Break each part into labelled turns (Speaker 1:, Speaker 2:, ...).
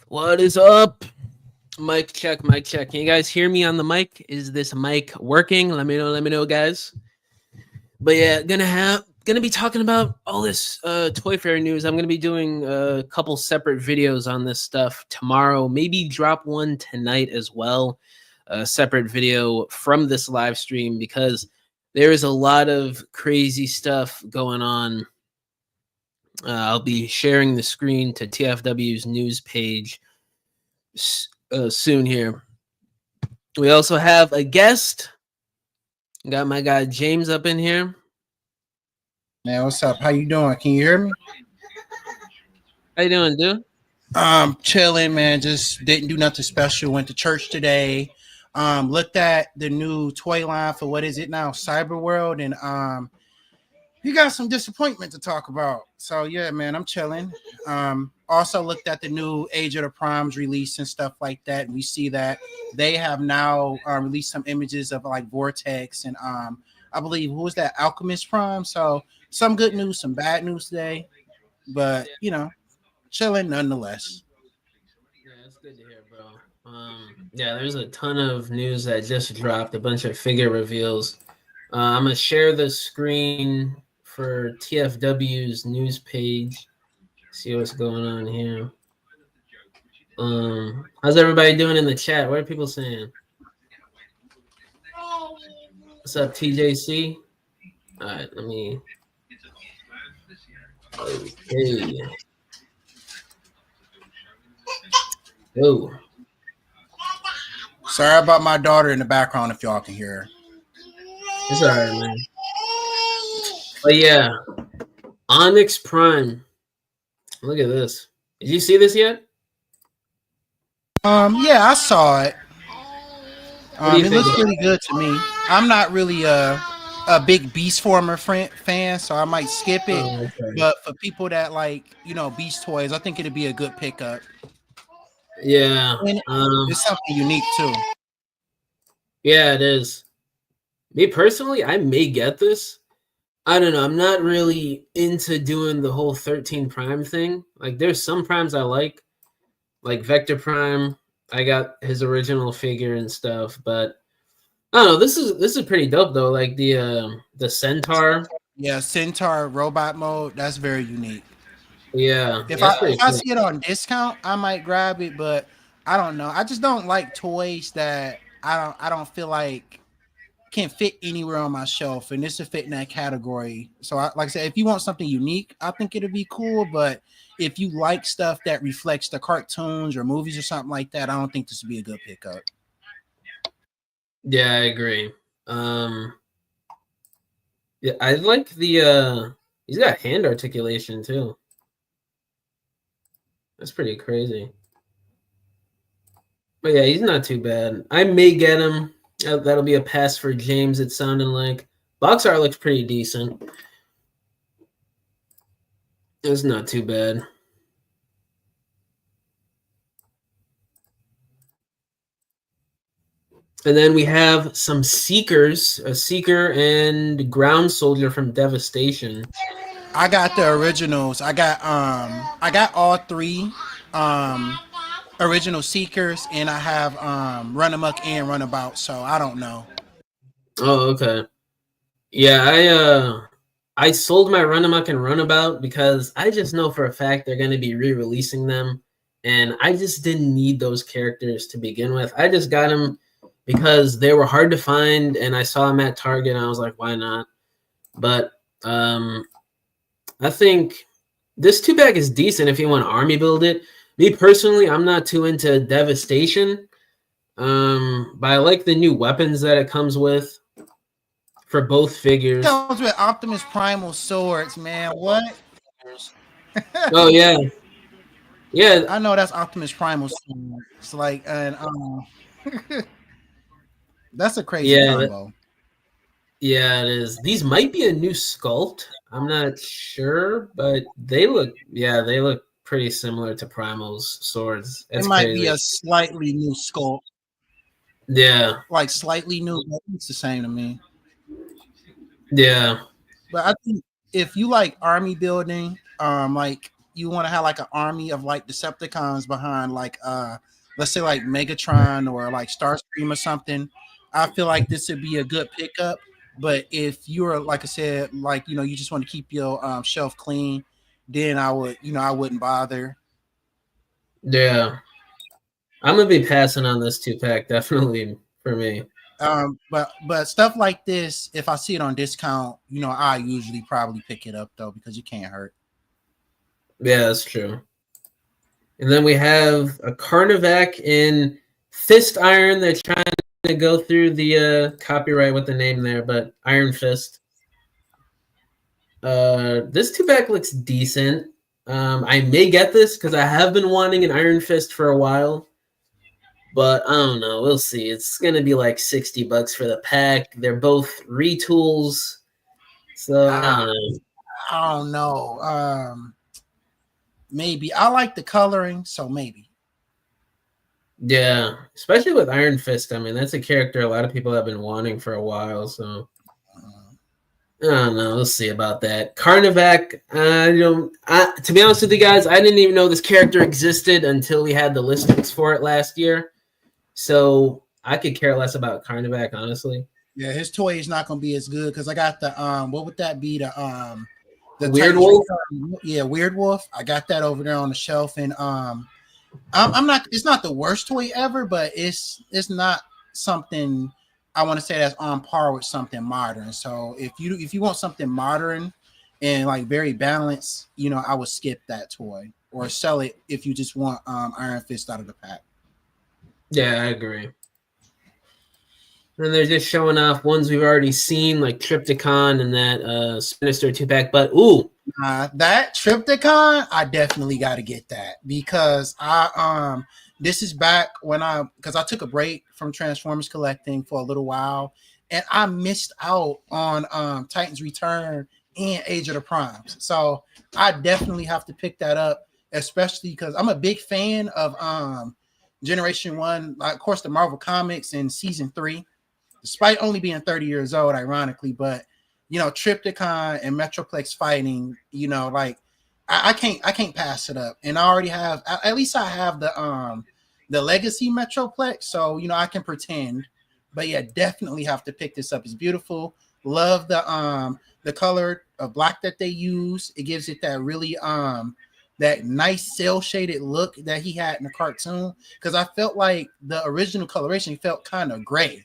Speaker 1: What is up? Mic check, mic check. Can you guys hear me on the mic? Is this mic working? Let me know, guys. But yeah, gonna be talking about all this Toy Fair news. I'm gonna be doing a couple separate videos on this stuff tomorrow. Maybe drop one tonight as well. A separate video from this live stream because there is a lot of crazy stuff going on. I'll be sharing the screen to TFW's news page soon here. We also have a guest. Got my guy James up in here.
Speaker 2: Man, what's up? How you doing? Can you hear me?
Speaker 1: How you doing, dude?
Speaker 2: Chilling, man. Just didn't do nothing special. Went to church today. Looked at the new toy line for what is it now, Cyberworld, and you got some disappointment to talk about. So yeah, man, I'm chilling. Also looked at the new Age of the Primes release and stuff like that. And we see that they have now released some images of like Vortex and I believe who was that, Alchemist Prime. So some good news, some bad news today, but you know, chilling nonetheless.
Speaker 1: Yeah, that's good to hear, bro. Yeah, there's a ton of news that just dropped, a bunch of figure reveals. I'm gonna share the screen for TFW's news page. See what's going on here. How's everybody doing in the chat? What are people saying? What's up, TJC? All right, let me. Okay. Oh.
Speaker 2: Sorry about my daughter in the background if y'all can hear her.
Speaker 1: It's all right, man. But yeah, Onyx Prime. Look at this. Did you see this yet?
Speaker 2: Yeah, I saw it. It looks
Speaker 1: think?
Speaker 2: pretty good to me. I'm not really a big Beast Former fan, so I might skip it.
Speaker 1: Oh, okay.
Speaker 2: But for people that like, you know, Beast toys, I think it'd be a good pickup.
Speaker 1: Yeah.
Speaker 2: And it's something unique too.
Speaker 1: Yeah, it is. Me personally, I may get this. I don't know. I'm not really into doing the whole 13 Prime thing. Like, there's some Primes I like Vector Prime. I got his original figure and stuff, but I don't know. This is pretty dope though. Like the Centaur.
Speaker 2: Yeah, Centaur robot mode. That's very unique.
Speaker 1: Yeah.
Speaker 2: If I see it on discount, I might grab it, but I don't know. I just don't like toys that I don't feel like can fit anywhere on my shelf, and this will fit in that category. So, like I said, if you want something unique, I think it'll be cool. But if you like stuff that reflects the cartoons or movies or something like that, I don't think this would be a good pickup.
Speaker 1: Yeah, I agree. Yeah, I like the he's got hand articulation too. That's pretty crazy. But yeah, he's not too bad. I may get him. That'll be a pass for James, it sounded like. Box art looks pretty decent. It's not too bad. And then we have some Seekers, a Seeker and Ground Soldier from Devastation.
Speaker 2: I got the originals. I got all three original Seekers, and I have Run Amok and Runabout, so I don't know.
Speaker 1: Oh, okay. Yeah, I sold my Run Amok and Runabout because I just know for a fact they're going to be re-releasing them, and I just didn't need those characters to begin with. I just got them because they were hard to find, and I saw them at Target, and I was like, why not? But I think this 2-pack is decent if you want to army build it. Me personally, I'm not too into Devastation, but I like the new weapons that it comes with for both figures.
Speaker 2: It comes with Optimus Primal swords, man. What?
Speaker 1: Oh yeah, yeah.
Speaker 2: I know that's Optimus Primal swords. It's like that's a crazy combo.
Speaker 1: Yeah, it is. These might be a new sculpt. I'm not sure, but they look pretty similar to Primal's swords.
Speaker 2: It might be a slightly new sculpt.
Speaker 1: Yeah.
Speaker 2: Like slightly new, but it's the same to me.
Speaker 1: Yeah.
Speaker 2: But I think if you like army building, like you want to have like an army of like Decepticons behind like let's say like Megatron or like Starscream or something, I feel like this would be a good pickup. But if you're like I said, like you just want to keep your shelf clean, then I would I wouldn't bother.
Speaker 1: Yeah, I'm gonna be passing on this 2-pack definitely for me.
Speaker 2: But stuff like this, if I see it on discount, I usually probably pick it up though because you can't hurt.
Speaker 1: Yeah, that's true. And then we have a Carnivac in Fist Iron. They're trying to go through the copyright with the name there, but Iron Fist. This 2-pack looks decent. I may get this because I have been wanting an Iron Fist for a while. But I don't know. We'll see. It's gonna be like $60 for the pack. They're both retools. So
Speaker 2: I don't know. Maybe I like the coloring, so maybe.
Speaker 1: Yeah, especially with Iron Fist. I mean, that's a character a lot of people have been wanting for a while. So I don't know. We'll see about that. Carnivac. To be honest with you guys, I didn't even know this character existed until we had the listings for it last year. So I could care less about Carnivac, honestly.
Speaker 2: Yeah, his toy is not gonna be as good because I got the what would that be, the
Speaker 1: Weird
Speaker 2: Titans
Speaker 1: Wolf.
Speaker 2: Yeah, Weird Wolf. I got that over there on the shelf, and I'm not. It's not the worst toy ever, but it's not something I want to say that's on par with something modern. So if you want something modern and like very balanced, I would skip that toy or sell it if you just want Iron Fist out of the pack.
Speaker 1: Yeah, I agree. And they're just showing off ones we've already seen, like Trypticon and that Sinister 2-pack. But
Speaker 2: that Trypticon, I definitely got to get that because this is back when because I took a break from Transformers collecting for a little while, and I missed out on Titans Return and Age of the Primes. So I definitely have to pick that up, especially because I'm a big fan of Generation 1, like, of course, the Marvel Comics in Season 3, despite only being 30 years old, ironically. But, Trypticon and Metroplex fighting, like, I can't pass it up. And I already have, at least I have the Legacy Metroplex, so, I can pretend. But, yeah, definitely have to pick this up. It's beautiful. Love the color of black that they use. It gives it that really that nice cell shaded look that he had in the cartoon, because I felt like the original coloration felt kind of gray.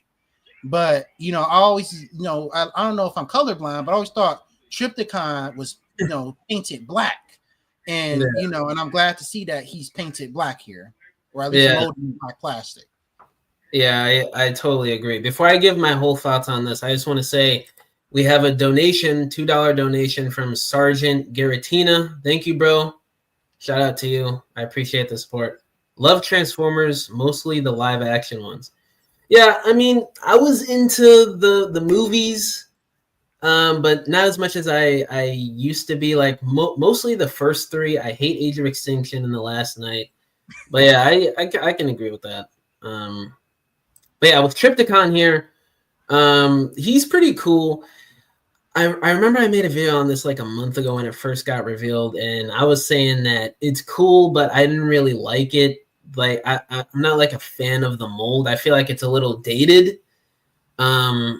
Speaker 2: But I always I don't know if I'm colorblind, but I always thought Trypticon was painted black, and and I'm glad to see that he's painted black here, or at least molded by plastic.
Speaker 1: Yeah, I totally agree. Before I give my whole thoughts on this, I just want to say we have a donation, $2 donation from Sergeant Garatina. Thank you, bro. Shout out to you. I appreciate the support. Love Transformers, mostly the live action ones. Yeah, I mean, I was into the movies, but not as much as I used to be. Like mostly the first 3. I hate Age of Extinction and The Last Night. But yeah, I can agree with that. But yeah, with Trypticon here, he's pretty cool. I remember I made a video on this like a month ago when it first got revealed, and I was saying that it's cool, but I didn't really like it. Like I'm not like a fan of the mold. I feel like it's a little dated. I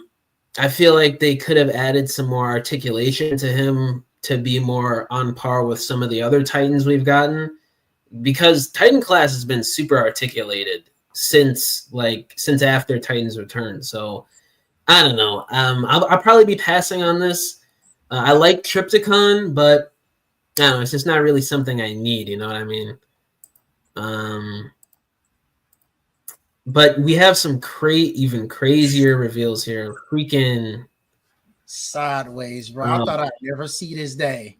Speaker 1: feel like they could have added some more articulation to him to be more on par with some of the other Titans we've gotten, because Titan class has been super articulated since after Titans Return. So I don't know. I'll probably be passing on this. I like Trypticon, but I don't know. It's just not really something I need. You know what I mean? But we have some even crazier reveals here. Freaking
Speaker 2: Sideways, bro. I thought I'd never see this day,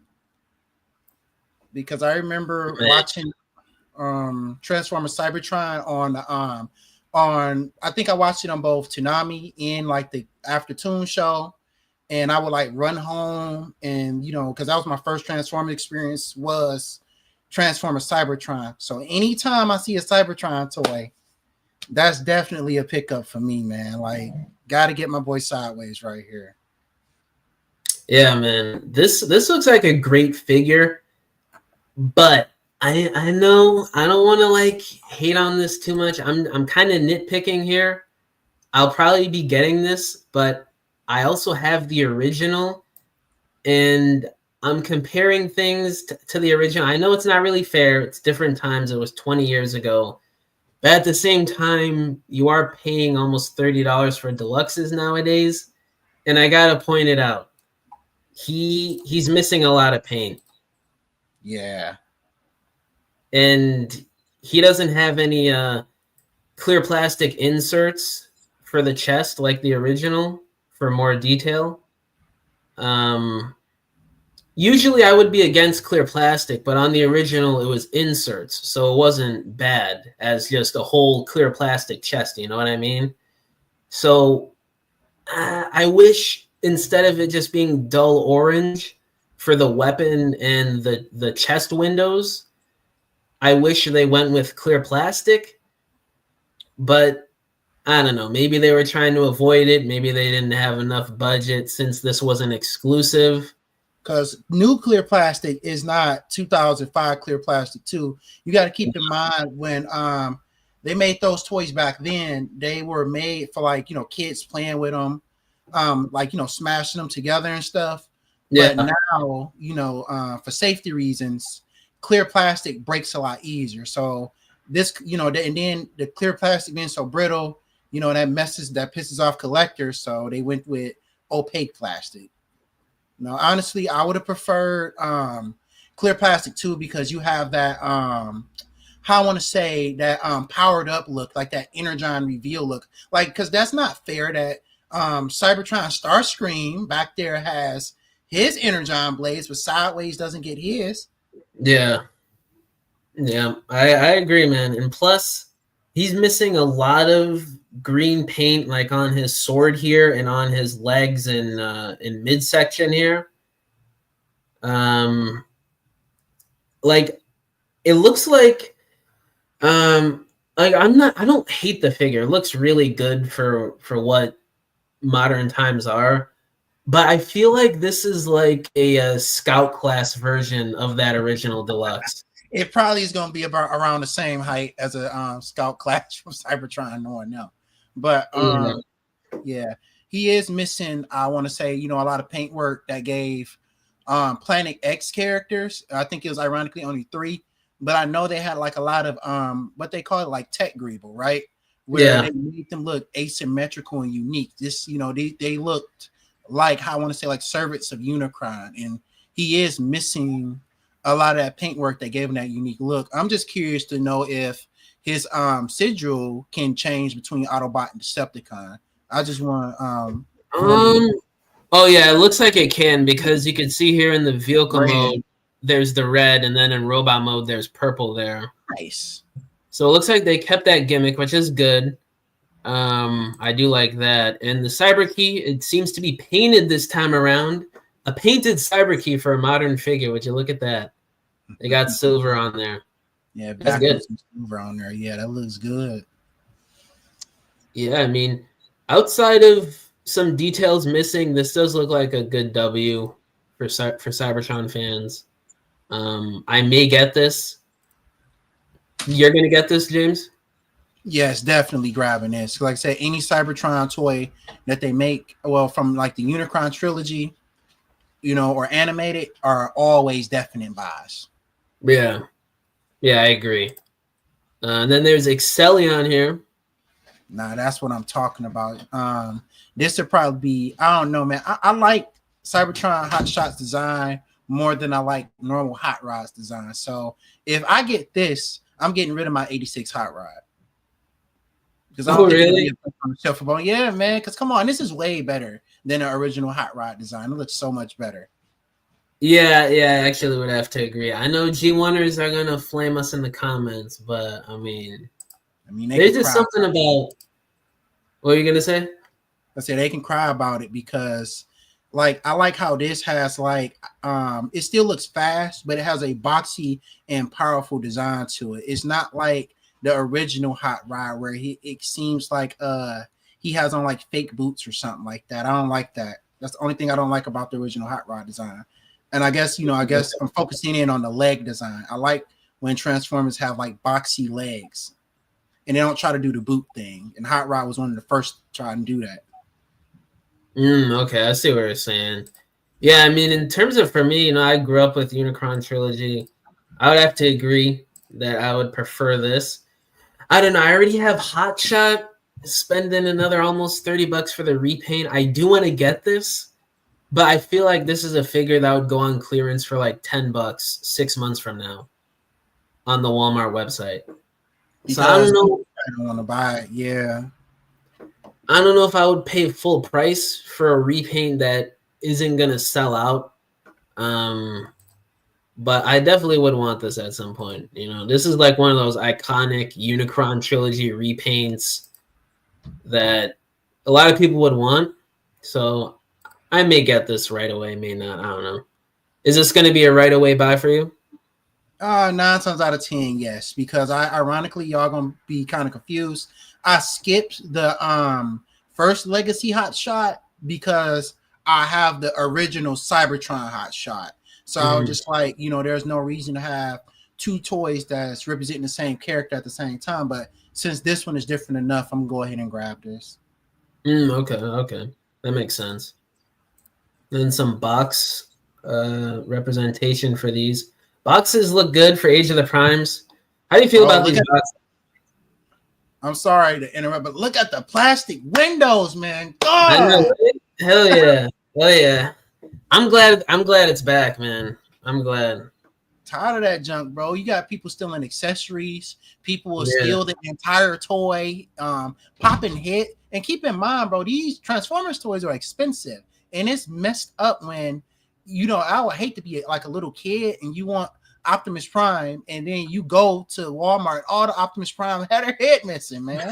Speaker 2: because I remember watching Transformers Cybertron on I think I watched it on both Toonami and like the Aftertoon show, and I would like run home and because that was my first Transformers experience, was Transformers Cybertron. So anytime I see a Cybertron toy, that's definitely a pickup for me, man. Like, gotta get my boy Sideways right here.
Speaker 1: Yeah, man. This looks like a great figure. But I know I don't want to like hate on this too much. I'm kind of nitpicking here. I'll probably be getting this, but I also have the original, and I'm comparing things to the original. I know it's not really fair. It's different times. It was 20 years ago. But at the same time, you are paying almost $30 for deluxes nowadays. And I gotta point it out. He's missing a lot of paint.
Speaker 2: Yeah.
Speaker 1: And he doesn't have any clear plastic inserts for the chest like the original for more detail. Usually I would be against clear plastic, but on the original it was inserts, so it wasn't bad as just a whole clear plastic chest, you know what I mean? So I wish instead of it just being dull orange for the weapon and the chest windows, I wish they went with clear plastic, but I don't know. Maybe they were trying to avoid it. Maybe they didn't have enough budget since this wasn't exclusive.
Speaker 2: Because new clear plastic is not 2005 clear plastic too. You got to keep in mind when they made those toys back then, they were made for like, you know, kids playing with them, like, you know, smashing them together and stuff. But
Speaker 1: Yeah.
Speaker 2: now, you know, for safety reasons, clear plastic breaks a lot easier. So this, you know, and then the clear plastic being so brittle, you know, that pisses off collectors. So they went with opaque plastic. No, honestly, I would have preferred clear plastic too, because you have that how I want to say that powered up look, like that Energon reveal look. Like, because that's not fair that Cybertron Starscream back there has his Energon blades, but Sideways doesn't get his.
Speaker 1: Yeah. Yeah. I agree, man. And plus, he's missing a lot of green paint like on his sword here and on his legs and in midsection here. Um like it looks like I don't hate the figure. It looks really good for what modern times are. But I feel like this is like a scout class version of that original deluxe.
Speaker 2: It probably is going to be about around the same height as a Scout Clash from Cybertron, knowing now. But
Speaker 1: Yeah.
Speaker 2: yeah, he is missing. I want to say, you know, a lot of paint work that gave Planet X characters. I think it was ironically only 3, but I know they had like a lot of what they call it, like tech greeble, right? Where
Speaker 1: Yeah.
Speaker 2: they made them look asymmetrical and unique. This, you know, they looked like, how I want to say, like servants of Unicron, and he is missing a lot of that paint work that gave him that unique look. I'm just curious to know if his sigil can change between Autobot and Decepticon. I just want
Speaker 1: Um oh yeah, it looks like it can because you can see here in the vehicle
Speaker 2: red.
Speaker 1: mode there's the red and then in robot mode there's purple there.
Speaker 2: Nice.
Speaker 1: So it looks like they kept that gimmick, which is good. I do like that. And the cyber key, it seems to be painted this time around. A painted cyber key for a modern figure. Would you look at that? They got silver on there.
Speaker 2: Yeah,
Speaker 1: That's
Speaker 2: back
Speaker 1: good.
Speaker 2: with some silver on there. Yeah, that looks good.
Speaker 1: Yeah, I mean, outside of some details missing, this does look like a good W for Cybertron fans. I may get this. You're gonna get this, James?
Speaker 2: Yes, definitely grabbing this. Like I said, any Cybertron toy that they make, well, from like the Unicron trilogy, you know, or animated, are always definite buys.
Speaker 1: Yeah, yeah, I agree. And then there's Excellion here.
Speaker 2: Nah, that's what I'm talking about. This would probably be, I don't know, man. I like Cybertron Hot Shot's design more than I like normal Hot Rod's design. So if I get this, I'm getting rid of my 86 Hot Rod. Because I
Speaker 1: Oh,
Speaker 2: don't think it'll be
Speaker 1: really?
Speaker 2: a on the shelf for yeah, man. Because come on, this is way better than the original Hot Rod design. It looks so much better.
Speaker 1: Yeah, yeah, I actually would have to agree. I know G1ers are gonna flame us in the comments, but I mean,
Speaker 2: I mean, they
Speaker 1: there's
Speaker 2: can
Speaker 1: just
Speaker 2: cry.
Speaker 1: something about what are you gonna say?
Speaker 2: I said they can cry about it because, like, I like how this has like, it still looks fast, but it has a boxy and powerful design to it. It's not like the original Hot Rod where it seems like he has on like fake boots or something like that. I don't like that. That's the only thing I don't like about the original Hot Rod design. And I guess I'm focusing in on the leg design. I like when Transformers have like boxy legs and they don't try to do the boot thing. And Hot Rod was one of the first to try and do that.
Speaker 1: Okay, I see what you're saying. Yeah, I mean, in terms of for me, I grew up with Unicron trilogy. I would have to agree that I would prefer this. I don't know. I already have Hot Shot. Spending another almost $30 for the repaint. I do want to get this, but I feel like this is a figure that would go on clearance for like $10 6 months from now on the Walmart website. So I don't
Speaker 2: Because
Speaker 1: know.
Speaker 2: I don't want to buy it. Yeah.
Speaker 1: I don't know if I would pay full price for a repaint that isn't gonna sell out. But I definitely would want this at some point. This is like one of those iconic Unicron trilogy repaints that a lot of people would want. So I may get this right away, may not. I don't know. Is this going to be a right away buy for you?
Speaker 2: 9 times out of 10, yes. Because ironically, y'all gonna be kind of confused. I skipped the first Legacy Hot Shot because I have the original Cybertron Hot Shot. So I was just like, there's no reason to have two toys that's representing the same character at the same time. But since this one is different enough, I'm gonna go ahead and grab this.
Speaker 1: Okay. That makes sense. Then some box representation for these. Boxes look good for Age of the Primes. How do you feel about these boxes?
Speaker 2: I'm sorry to interrupt, but look at the plastic windows, man.
Speaker 1: I know, right? Hell yeah. I'm glad it's back, man. I'm glad.
Speaker 2: Tired of that junk, bro. You got people stealing accessories. People will steal the entire toy, popping hit. And keep in mind, bro, these Transformers toys are expensive. And it's messed up when, I would hate to be like a little kid and you want Optimus Prime, and then you go to Walmart, all the Optimus Prime had her head missing, man.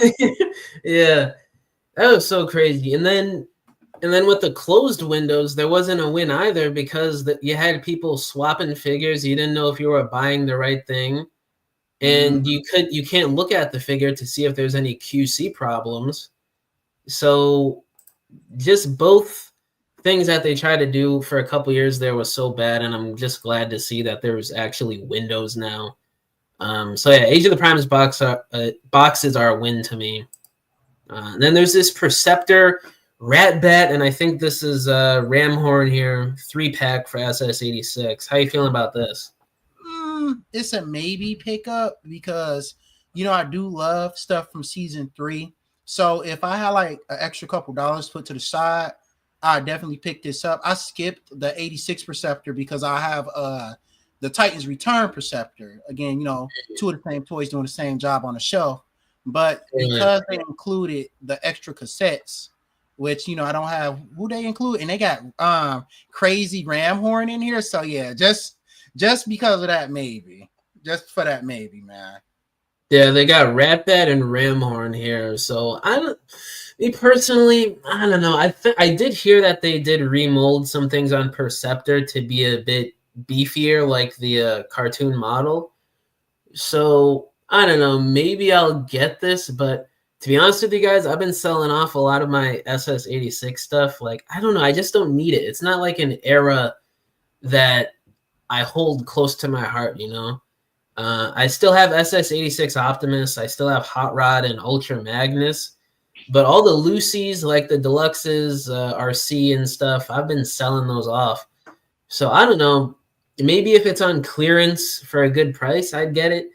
Speaker 1: Yeah. That was so crazy. And then with the closed windows, there wasn't a win either because you had people swapping figures. You didn't know if you were buying the right thing, and you can't look at the figure to see if there's any QC problems. So just both things that they tried to do for a couple years there was so bad, and I'm just glad to see that there's actually windows now. So yeah, Age of the Primes boxes are a win to me. Then there's this Perceptor, Ratbat, and I think this is Ramhorn here, 3-pack for SS86. How you feeling about this?
Speaker 2: It's a maybe pickup because I do love stuff from season 3. So if I had like an extra couple dollars put to the side, I definitely pick this up. I skipped the 86 Perceptor because I have the Titans Return Perceptor. Again, two of the same toys doing the same job on the shelf. But because they included the extra cassettes, which I don't have who they include, and they got Crazy Ramhorn in here. So yeah, just because of that, maybe. Just for that, maybe, man.
Speaker 1: Yeah, they got Ratbat and Ramhorn here. So me personally, I don't know. I did hear that they did remold some things on Perceptor to be a bit beefier, like the cartoon model. So I don't know. Maybe I'll get this, but to be honest with you guys, I've been selling off a lot of my SS86 stuff. Like, I don't know. I just don't need it. It's not like an era that I hold close to my heart, I still have SS86 Optimus. I still have Hot Rod and Ultra Magnus. But all the Lucy's, like the Deluxes, RC and stuff, I've been selling those off. So I don't know. Maybe if it's on clearance for a good price, I'd get it.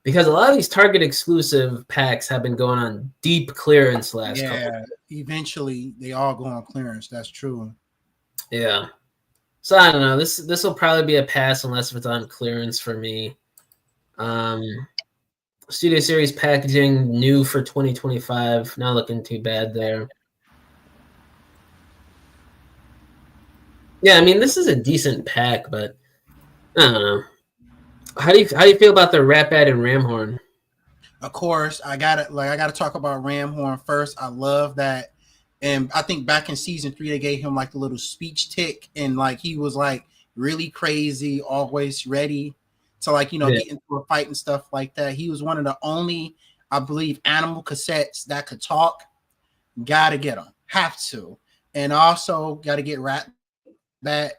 Speaker 1: Because a lot of these Target exclusive packs have been going on deep clearance last couple.
Speaker 2: Yeah, eventually they all go on clearance. That's true.
Speaker 1: Yeah. So I don't know. This will probably be a pass unless it's on clearance for me. Studio Series packaging new for 2025. Not looking too bad there. Yeah, I mean this is a decent pack, but I don't know. How do you feel about the Ratbat and Ramhorn?
Speaker 2: Of course, I gotta talk about Ramhorn first. I love that, and I think back in season 3 they gave him like the little speech tick, and like he was like really crazy, always ready to get into a fight and stuff like that. He was one of the only, I believe, animal cassettes that could talk. Gotta get him, have to, and also gotta get Ratbat.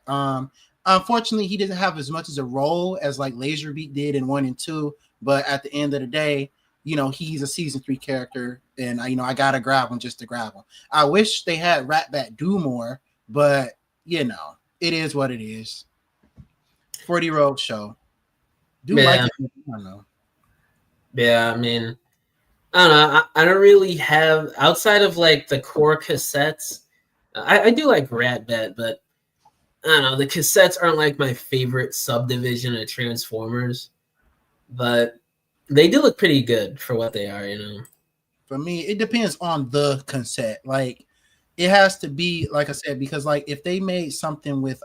Speaker 2: Unfortunately, he didn't have as much as a role as like Laserbeak did in 1 and 2. But at the end of the day, he's a season 3 character, and I gotta grab him just to grab him. I wish they had Ratbat do more, but it is what it is. 40-year-old show. Do like
Speaker 1: Yeah,
Speaker 2: it? I don't know.
Speaker 1: yeah. I mean, I don't know. I don't really have outside of like the core cassettes. I do like Ratbat, but I don't know. The cassettes aren't like my favorite subdivision of Transformers, but they do look pretty good for what they are.
Speaker 2: For me, it depends on the cassette. Like, it has to be like I said, because like if they made something with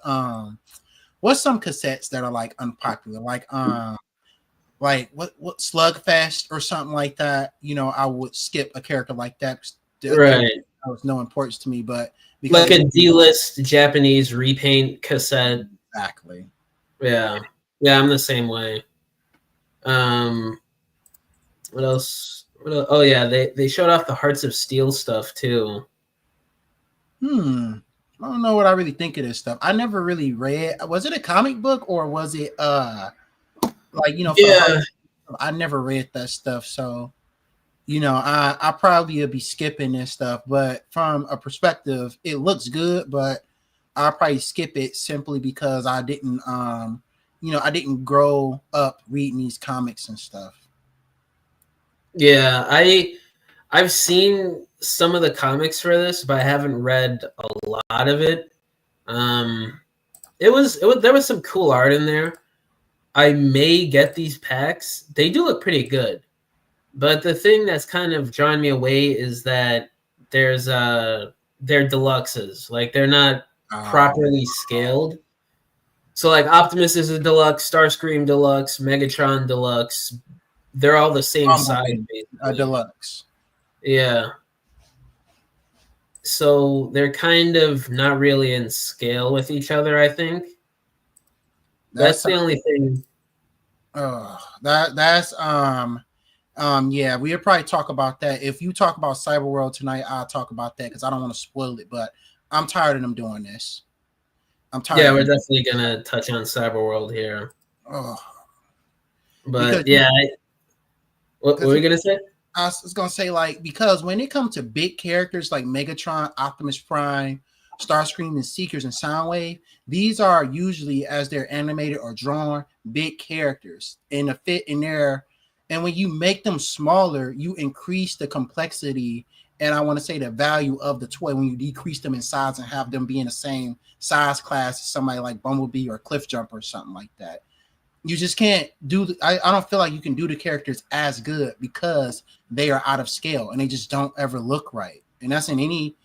Speaker 2: what's some cassettes that are like unpopular, like what Slugfest or something like that. I would skip a character like that. The character
Speaker 1: Right.
Speaker 2: was no importance to me, but because
Speaker 1: Like a D-list Japanese repaint cassette.
Speaker 2: exactly.
Speaker 1: Yeah. Yeah, I'm the same way. What else? Oh yeah, they showed off the Hearts of Steel stuff too.
Speaker 2: I don't know what I really think of this stuff. I never really read. Was it a comic book or was it for the heart?
Speaker 1: Yeah.
Speaker 2: I never read that stuff, so I probably would be skipping this stuff. But from a perspective, it looks good, but I'll probably skip it simply because I didn't I didn't grow up reading these comics and stuff.
Speaker 1: Yeah, I've seen some of the comics for this, but I haven't read a lot of it. It was there was some cool art in there. I may get these packs. They do look pretty good. But the thing that's kind of drawing me away is that they're deluxes. Like they're not properly scaled. So like Optimus is a deluxe, Starscream deluxe, Megatron deluxe. They're all the same size,
Speaker 2: A
Speaker 1: basically.
Speaker 2: deluxe.
Speaker 1: Yeah. So they're kind of not really in scale with each other, I think. That's the only thing.
Speaker 2: That's yeah, we'll probably talk about that. If you talk about Cyberworld tonight, I'll talk about that because I don't want to spoil it, but I'm tired of them doing this. I'm tired.
Speaker 1: Yeah, we're definitely gonna touch on Cyberworld here. But
Speaker 2: because,
Speaker 1: what were you gonna say?
Speaker 2: I was gonna say, like, because when it comes to big characters like Megatron, Optimus Prime, Starscream, and Seekers and Soundwave, these are usually, as they're animated or drawn, big characters and a fit in there. And when you make them smaller, you increase the complexity and I want to say the value of the toy when you decrease them in size and have them be in the same size class as somebody like Bumblebee or Cliff Jumper or something like that. You just can't do I don't feel like you can do the characters as good because they are out of scale and they just don't ever look right. And that's in any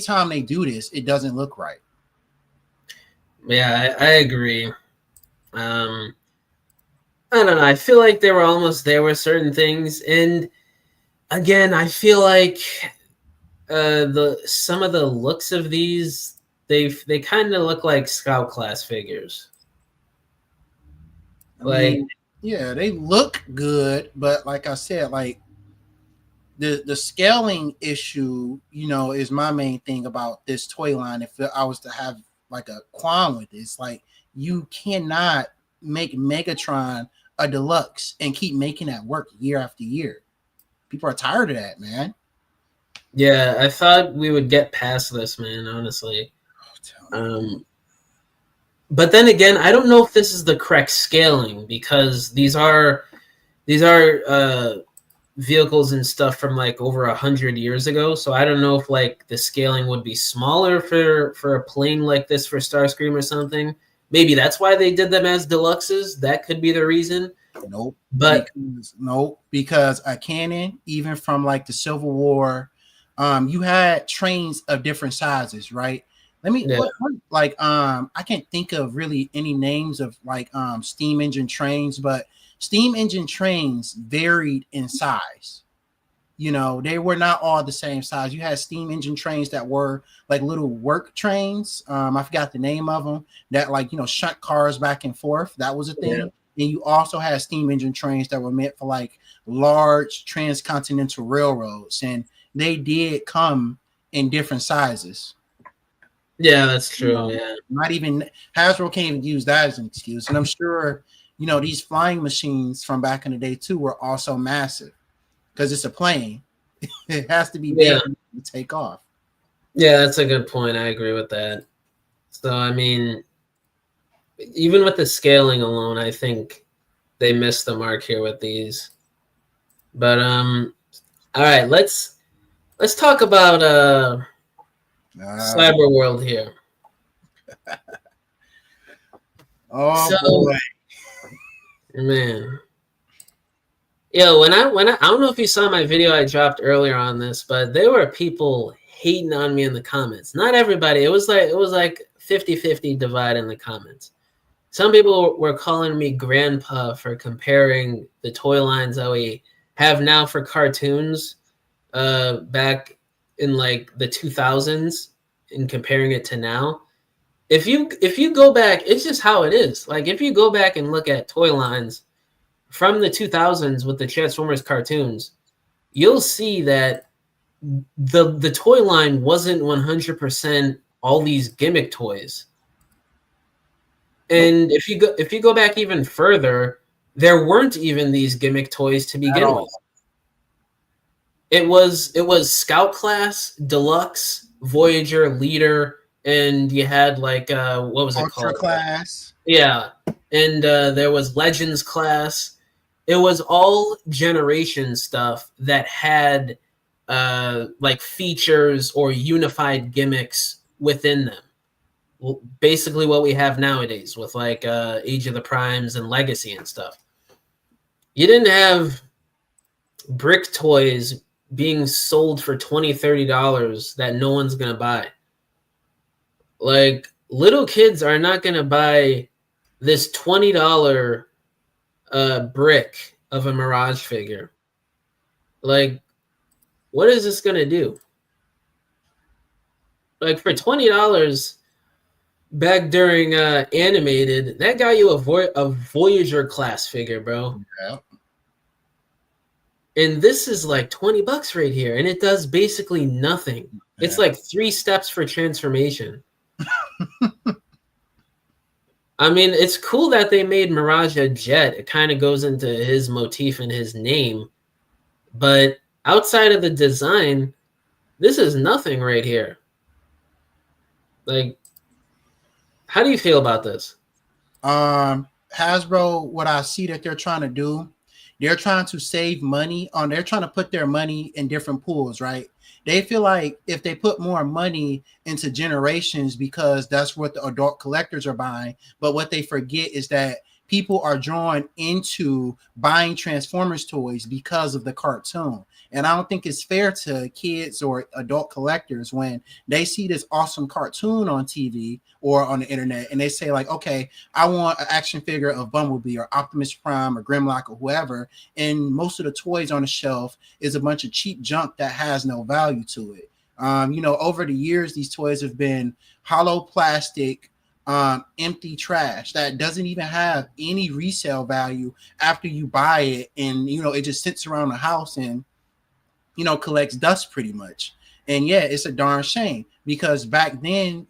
Speaker 2: time they do this, it doesn't look right.
Speaker 1: Yeah, I agree. I don't know. I feel like they were almost there with certain things, and again, I feel like some of the looks of these they kind of look like Scout class figures.
Speaker 2: Yeah, they look good, but like I said, like the scaling issue, is my main thing about this toy line. If I was to have like a qualm with this, like you cannot make Megatron a deluxe and keep making that work year after year. People are tired of that, man.
Speaker 1: Yeah, I thought we would get past this, man, honestly. But then again, I don't know if this is the correct scaling because these are vehicles and stuff from like over 100 years ago. So I don't know if like the scaling would be smaller for a plane like this for Starscream or something. Maybe that's why they did them as deluxes. That could be the reason.
Speaker 2: Nope.
Speaker 1: But
Speaker 2: because a cannon, even from like the Civil War, you had trains of different sizes, right? I can't think of really any names of like steam engine trains, but steam engine trains varied in size. They were not all the same size. You had steam engine trains that were like little work trains. I forgot the name of them that shunt cars back and forth. That was a thing. Yeah. And you also had steam engine trains that were meant for like large transcontinental railroads. And they did come in different sizes.
Speaker 1: Yeah, that's
Speaker 2: You
Speaker 1: true.
Speaker 2: know,
Speaker 1: Yeah.
Speaker 2: not even Hasbro can't even use that as an excuse. And I'm sure, these flying machines from back in the day too were also massive because it's a plane. It has to be
Speaker 1: Yeah.
Speaker 2: big to take off.
Speaker 1: Yeah, that's a good point. I agree with that. So I mean, even with the scaling alone, I think they missed the mark here with these. But all right, let's talk about
Speaker 2: Uh,
Speaker 1: Cyberworld here.
Speaker 2: oh
Speaker 1: So
Speaker 2: boy.
Speaker 1: man, yo, I don't know if you saw my video I dropped earlier on this, but there were people hating on me in the comments. Not everybody. It was like 50-50 divide in the comments. Some people were calling me grandpa for comparing the toy lines that we have now for cartoons back in like the 2000s and comparing it to now. If you go back, it's just how it is. Like if you go back and look at toy lines from the 2000s with the Transformers cartoons, you'll see that the toy line wasn't 100% all these gimmick toys.
Speaker 2: Nope.
Speaker 1: And if you go back even further, there weren't even these gimmick toys to
Speaker 2: At
Speaker 1: begin
Speaker 2: all.
Speaker 1: with. It was Scout Class, Deluxe, Voyager, Leader, and you had like what was it
Speaker 2: Ultra
Speaker 1: called?
Speaker 2: class.
Speaker 1: Yeah, and there was Legends Class. It was all generation stuff that had like features or unified gimmicks within them. Basically what we have nowadays with like Age of the Primes and Legacy and stuff. You didn't have brick toys being sold for $20-$30 that no one's gonna buy. Like little kids are not gonna buy this $20 brick of a Mirage figure. Like, what is this gonna do? Like for $20 back during animated, that got you a Voyager class figure, bro.
Speaker 2: Yeah.
Speaker 1: And this is like $20 right here, and it does basically nothing. It's
Speaker 2: Yeah.
Speaker 1: like 3 steps for transformation. I mean, it's cool that they made Mirage a jet. It kind of goes into his motif and his name. But outside of the design, this is nothing right here. Like, how do you feel about this?
Speaker 2: Hasbro, what I see that they're trying to do, they're trying to save money on. They're trying to put their money in different pools, right? They feel like if they put more money into generations, because that's what the adult collectors are buying. But what they forget is that people are drawn into buying Transformers toys because of the cartoon. And I don't think it's fair to kids or adult collectors when they see this awesome cartoon on TV or on the internet and they say, like, okay, I want an action figure of Bumblebee or Optimus Prime or Grimlock or whoever. And most of the toys on the shelf is a bunch of cheap junk that has no value to it. Over the years, these toys have been hollow plastic, empty trash that doesn't even have any resale value after you buy it. And, it just sits around the house and, collects dust pretty much. And yeah, it's a darn shame because back then,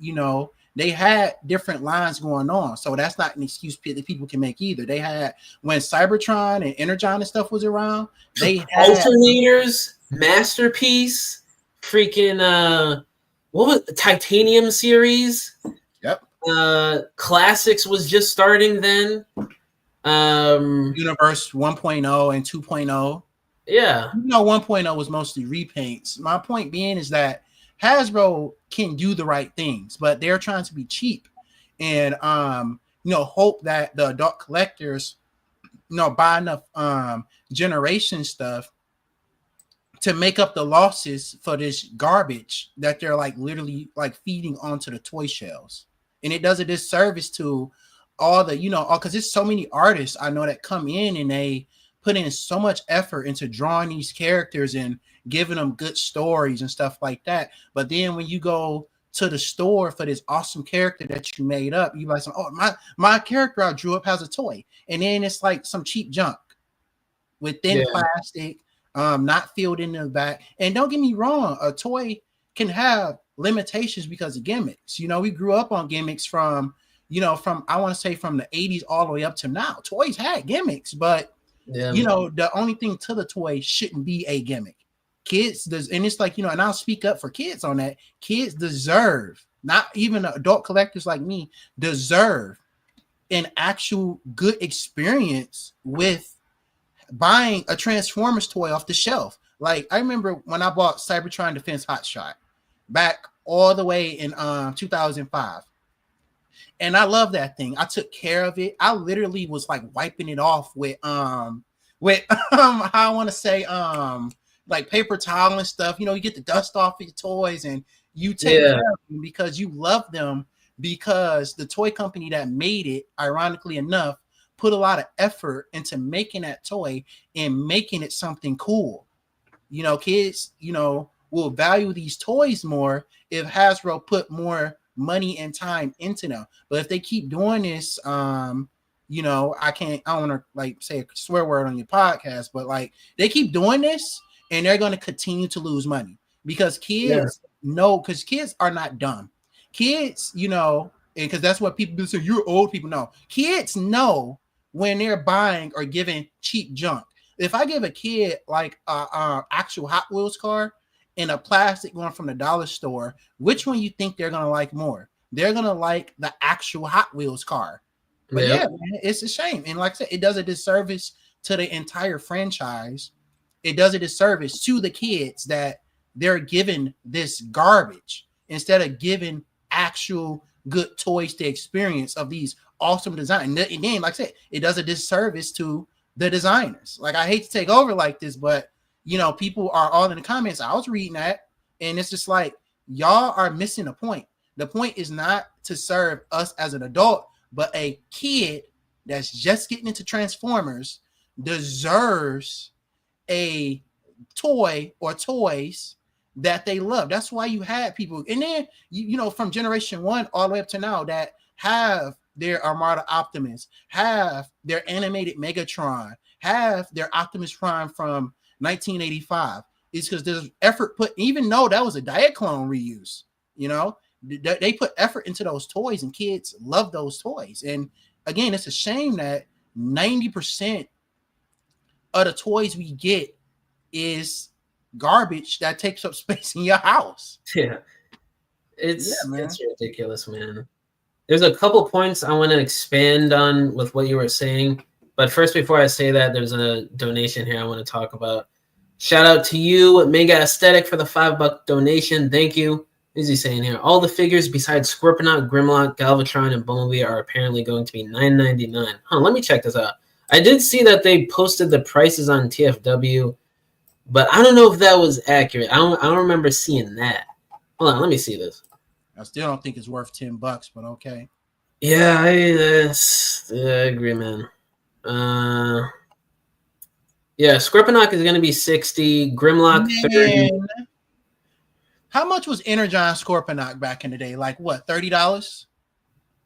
Speaker 2: they had different lines going on. So that's not an excuse that people can make either. They had, when Cybertron and Energon and stuff was around, they had
Speaker 1: Alternators, Masterpiece, freaking what was the Titanium series?
Speaker 2: yep,
Speaker 1: Classics was just starting then.
Speaker 2: Universe 1.0 and 2.0.
Speaker 1: Yeah.
Speaker 2: 1.0 was mostly repaints. My point being is that Hasbro can do the right things, but they're trying to be cheap and hope that the adult collectors buy enough generation stuff to make up the losses for this garbage that they're like literally like feeding onto the toy shelves. And it does a disservice to all the, because there's so many artists I know that come in and they put in so much effort into drawing these characters and giving them good stories and stuff like that. But then when you go to the store for this awesome character that you made up, you like, oh, my character I drew up has a toy. And then it's like some cheap junk with thin plastic, not filled in the back. And don't get me wrong, a toy can have limitations because of gimmicks. You know, we grew up on gimmicks from, you know, from I want to say from the 80s all the way up to now. Toys had gimmicks, but
Speaker 1: Yeah.
Speaker 2: you know, the only thing to the toy shouldn't be a gimmick. Kids does, and it's like, you know, and I'll speak up for kids on that. Kids deserve, not even adult collectors like me, deserve an actual good experience with buying a Transformers toy off the shelf. Like I remember when I bought Cybertron Defense Hot Shot back all the way in 2005. And I love that thing. I took care of it. I literally was like wiping it off with how I want to say like paper towel and stuff. You know, you get the dust off your toys and you take care of them because you love them, because the toy company that made it, ironically enough, put a lot of effort into making that toy and making it something cool. You know, kids, you know, will value these toys more if Hasbro put more money and time into them. But if they keep doing this, you know, I don't want to like say a swear word on your podcast, but like they keep doing this and they're going to continue to lose money because kids know, because kids are not dumb. Kids, you know, and because that's what people do say, you're old people. No, kids know when they're buying or giving cheap junk. If I give a kid like a actual Hot Wheels car and a plastic one from the dollar store, which one you think they're gonna like more? They're gonna like the actual Hot Wheels car. But yeah, man, it's a shame. And like I said, it does a disservice to the entire franchise. It does a disservice to the kids that they're given this garbage instead of giving actual good toys to experience of these awesome design. And then, like I said, it does a disservice to the designers. Like, I hate to take over like this, but you know, people are all in the comments. I was reading that, and it's just like, y'all are missing the point. The point is not to serve us as an adult, but a kid that's just getting into Transformers deserves a toy or toys that they love. That's why you had people, and then you know, from generation 1 all the way up to now, that have their Armada Optimus, have their animated Megatron, have their Optimus Prime from 1985. It's because there's effort put, even though that was a Diaclone reuse, you know, they put effort into those toys, and kids love those toys. And again, it's a shame that 90% of the toys we get is garbage that takes up space in your house.
Speaker 1: Yeah, it's ridiculous, man. There's a couple points I want to expand on with what you were saying, but first, before I say that, there's a donation here I want to talk about. Shout out to you, Mega Aesthetic, for the $5 donation. Thank you. What is he saying here? All the figures besides Scorponok, Grimlock, Galvatron, and Bumblebee are apparently going to be $9.99. Huh, let me check this out. I did see that they posted the prices on TFW, but I don't know if that was accurate. I don't remember seeing that. Hold on, let me see this.
Speaker 2: I still don't think it's worth $10, but okay.
Speaker 1: Yeah, I agree, man. Yeah, Scorponok is going to be 60, Grimlock 30.
Speaker 2: How much was Energon Scorponok back in the day? Like what, $30?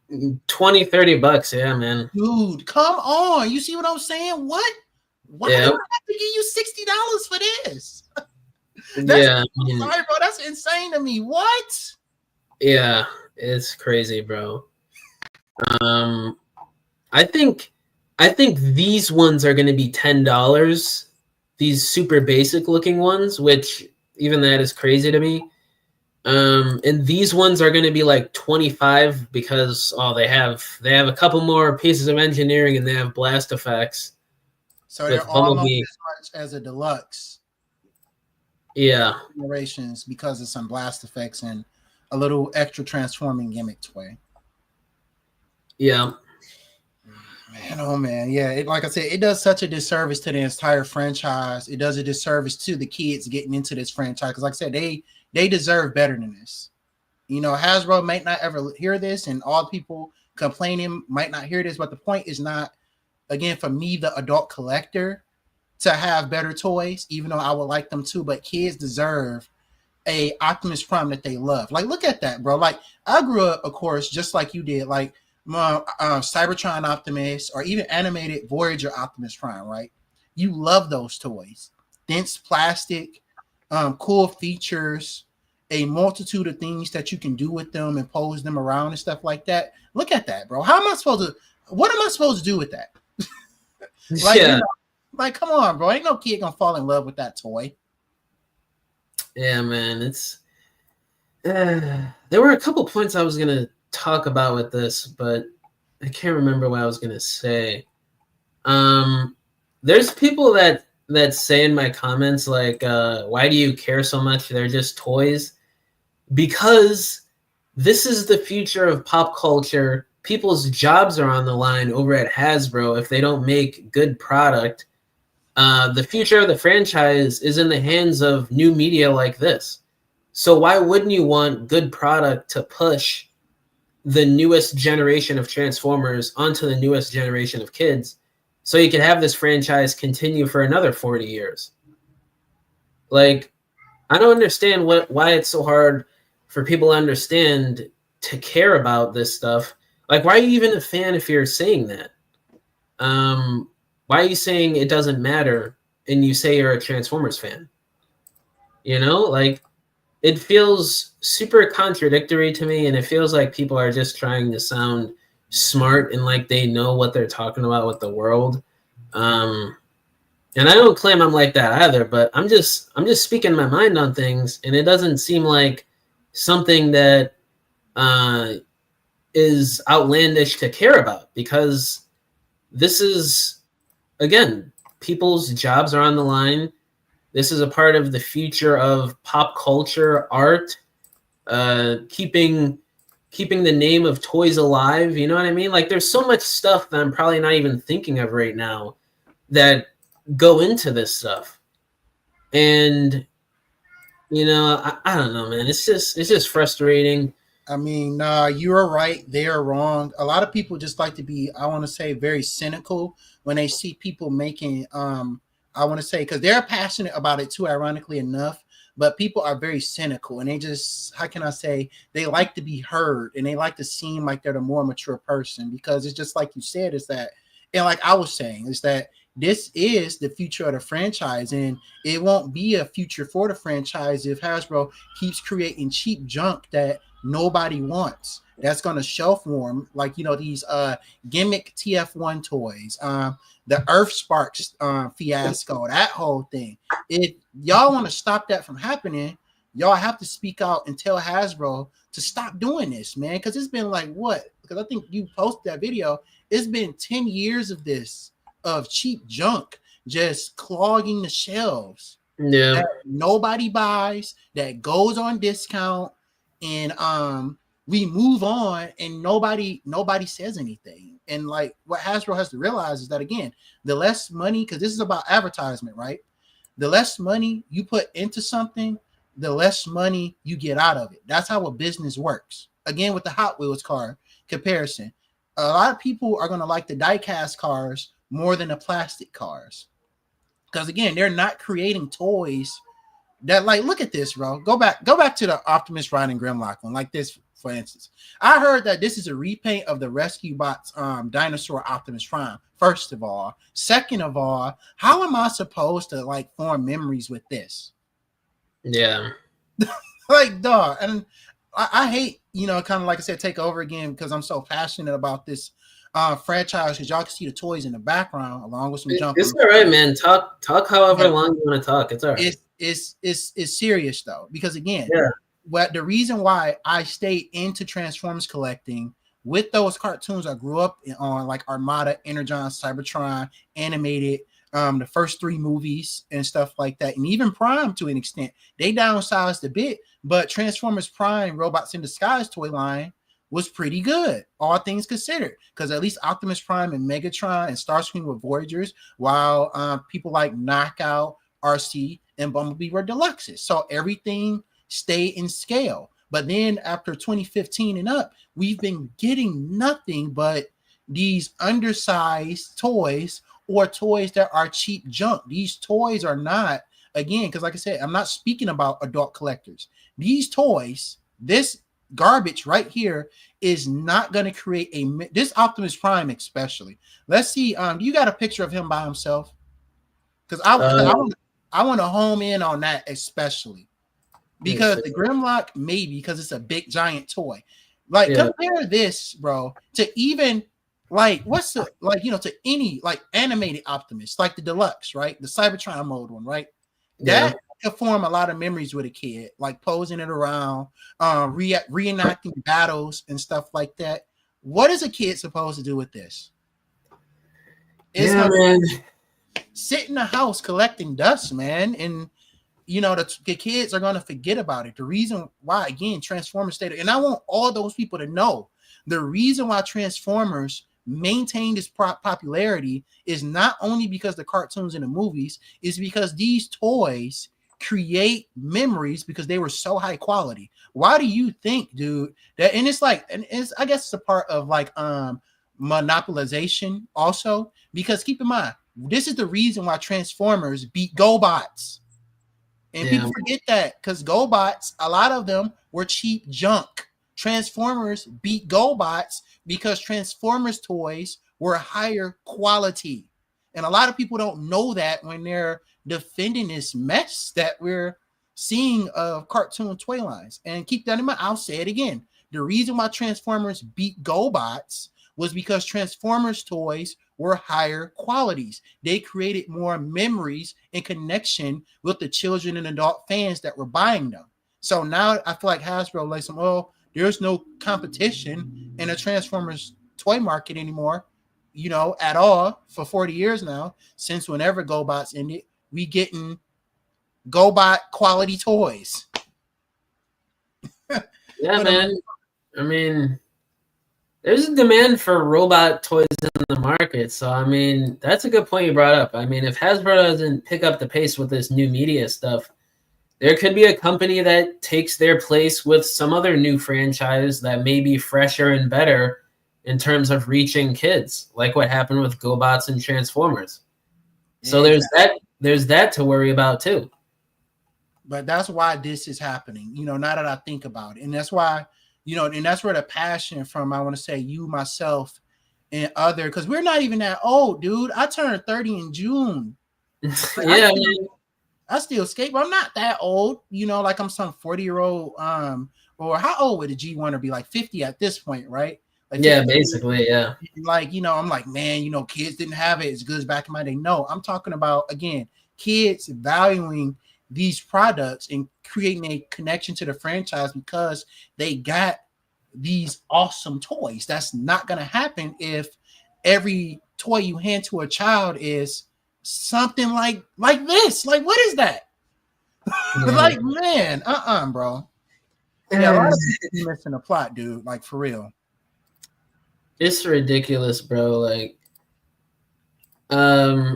Speaker 1: $20-$30, yeah, man.
Speaker 2: Dude, come on. You see what I'm saying? What? Why do I have to give you $60 for this? Sorry, bro. That's insane to me. What?
Speaker 1: Yeah, it's crazy, bro. I think these ones are going to be $10. These super basic looking ones, which even that is crazy to me. And these ones are going to be like 25 because they have a couple more pieces of engineering and they have blast effects.
Speaker 2: So they're almost as much as a deluxe.
Speaker 1: Yeah.
Speaker 2: Generations because of some blast effects and a little extra transforming gimmick toy.
Speaker 1: Yeah.
Speaker 2: Man, oh man, yeah. Like I said, it does such a disservice to the entire franchise. It does a disservice to the kids getting into this franchise because, like I said, they deserve better than this. You know, Hasbro might not ever hear this, and all people complaining might not hear this. But the point is not, again, for me, the adult collector, to have better toys, even though I would like them too. But kids deserve a Optimus Prime that they love. Like, look at that, bro. Like, I grew up, of course, just like you did. Like, Cybertron Optimus or even animated Voyager Optimus Prime, right? You love those toys. Dense plastic, cool features, a multitude of things that you can do with them and pose them around and stuff like that. Look at that, bro. How am I supposed to? What am I supposed to do with that? Like,
Speaker 1: Yeah,
Speaker 2: like, come on, bro. Ain't no kid gonna fall in love with that toy.
Speaker 1: yeah, man. It's there were a couple points I was gonna talk about with this, but I can't remember what I was gonna say. There's people that say in my comments like, "Why do you care so much? They're just toys." Because this is the future of pop culture. People's jobs are on the line over at Hasbro if they don't make good product. The future of the franchise is in the hands of new media like this. So why wouldn't you want good product to push the newest generation of Transformers onto the newest generation of kids so you can have this franchise continue for another 40 years? Like, I don't understand why it's so hard for people to understand to care about this stuff. Like, why are you even a fan if you're saying that? Why are you saying it doesn't matter and you say you're a Transformers fan? You know, like it feels super contradictory to me, and it feels like people are just trying to sound smart and like they know what they're talking about with the world. And I don't claim I'm like that either, but I'm just speaking my mind on things, and it doesn't seem like something that is outlandish to care about, because this is, again, people's jobs are on the line. This is a part of the future of pop culture, art, keeping the name of toys alive. You know what I mean? Like, there's so much stuff that I'm probably not even thinking of right now that go into this stuff. And I don't know, man. It's just frustrating.
Speaker 2: I mean, nah, you're right. They're wrong. A lot of people just like to be, I want to say, very cynical when they see people making, I want to say, because they're passionate about it too, ironically enough. But people are very cynical and they just, how can I say, they like to be heard and they like to seem like they're the more mature person, because it's just like you said, is that, and like I was saying, is that this is the future of the franchise, and it won't be a future for the franchise if Hasbro keeps creating cheap junk that nobody wants. That's gonna shelf warm, like these gimmick TF1 toys, the Earth Sparks fiasco, that whole thing. If y'all want to stop that from happening, y'all have to speak out and tell Hasbro to stop doing this, man. Because it's been like what? Because I think you posted that video. It's been 10 years of this, of cheap junk just clogging the shelves
Speaker 1: Yeah.
Speaker 2: that nobody buys, that goes on discount, and we move on and nobody says anything. And like what Hasbro has to realize is that, again, the less money, because this is about advertisement, right? The less money you put into something, the less money you get out of it. That's how a business works. Again, with the Hot Wheels car comparison, a lot of people are going to like the die-cast cars more than the plastic cars, because again, they're not creating toys that, like, look at this, bro. Go back to the Optimus Prime and Grimlock one, like this, for instance. I heard that this is a repaint of the Rescue Bots dinosaur Optimus Prime. First of all, second of all, how am I supposed to like form memories with this?
Speaker 1: Yeah.
Speaker 2: Like, dog. And I hate, kind of like I said, take over again, because I'm so passionate about this franchise, because y'all can see the toys in the background along with some junk.
Speaker 1: It's all right, man. Talk however long you want to talk. It's all right.
Speaker 2: It's serious though, because again,
Speaker 1: Yeah.
Speaker 2: what the reason why I stayed into Transformers collecting with those cartoons I grew up on, like Armada, Energon, Cybertron, animated, the first 3 movies and stuff like that, and even Prime to an extent. They downsized a bit, but Transformers Prime Robots in Disguise toy line was pretty good, all things considered, because at least Optimus Prime and Megatron and Starscream were Voyagers, while people like Knockout, RC, and Bumblebee were deluxes. So everything stayed in scale. But then after 2015 and up, we've been getting nothing but these undersized toys, or toys that are cheap junk. These toys are not, again, because like I said, I'm not speaking about adult collectors. These toys, this garbage right here, is not going to create this Optimus Prime especially. Let's see. You got a picture of him by himself? Because I want to home in on that especially. because the Grimlock maybe because it's a big giant toy. Like compare this, bro, to even like what's the like to any like animated Optimus, like the deluxe, right? The Cybertron mode one, right? That can form a lot of memories with a kid, like posing it around, reenacting battles and stuff like that. What is a kid supposed to do with this? It's man. Sit in the house collecting dust, man, and the kids are gonna forget about it. The reason why, again, Transformers stated, and I want all those people to know the reason why Transformers maintained its popularity is not only because the cartoons and the movies, is because these toys create memories because they were so high quality. Why do you think, dude? That and it's like, and it's I guess it's a part of like monopolization also, because keep in mind, this is the reason why Transformers beat GoBots. And people forget that because GoBots, a lot of them were cheap junk. Transformers beat GoBots because Transformers toys were higher quality. And a lot of people don't know that when they're defending this mess that we're seeing of cartoon toy lines. And keep that in mind. I'll say it again. The reason why Transformers beat GoBots was because Transformers toys were higher qualities. They created more memories and connection with the children and adult fans that were buying them. So now I feel like Hasbro like there's no competition in the Transformers toy market anymore, at all for 40 years now. Since whenever GoBots ended, we getting GoBot quality toys.
Speaker 1: Yeah, man. I mean, there's a demand for robot toys in the market. So, I mean, that's a good point you brought up. I mean, if Hasbro doesn't pick up the pace with this new media stuff, there could be a company that takes their place with some other new franchise that may be fresher and better in terms of reaching kids, like what happened with GoBots and Transformers. So there's that to worry about too.
Speaker 2: But that's why this is happening, now that I think about it. And that's why, and that's where the passion from, I want to say you, myself, and other, because we're not even that old, dude. I turned 30 in June.
Speaker 1: Like,
Speaker 2: I still skate, but I'm not that old, like I'm some 40-year-old, or how old would a G1er be? Like 50 at this point, right? Like
Speaker 1: basically, yeah.
Speaker 2: Like, I'm like, man, kids didn't have it as good as back in my day. No, I'm talking about, again, kids valuing these products and creating a connection to the franchise because they got these awesome toys. That's not going to happen if every toy you hand to a child is something like this. Like, what is that? Like, man, bro. Yeah, a lot of people missing the plot, dude. Like, for real.
Speaker 1: It's ridiculous, bro. Like, I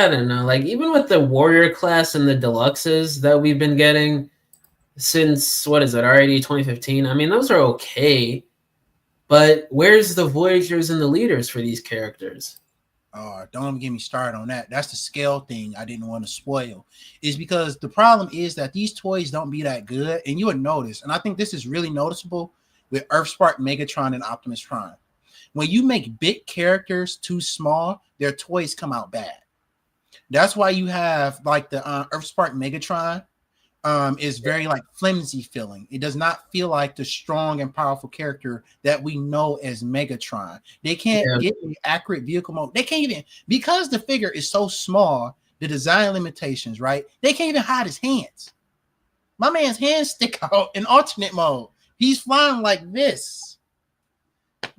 Speaker 1: don't know. Like, even with the Warrior class and the deluxes that we've been getting since, what is it, already 2015? I mean, those are okay. But where's the Voyagers and the Leaders for these characters?
Speaker 2: Oh, don't get me started on that. That's the scale thing I didn't want to spoil. Is because the problem is that these toys don't be that good. And you would notice, and I think this is really noticeable with Earthspark, Megatron, and Optimus Prime. When you make big characters too small, their toys come out bad. That's why you have like the Earthspark Megatron is very like flimsy feeling. It does not feel like the strong and powerful character that we know as Megatron. They can't get an accurate vehicle mode. They can't even, because the figure is so small, the design limitations, right? They can't even hide his hands. My man's hands stick out in alternate mode. He's flying like this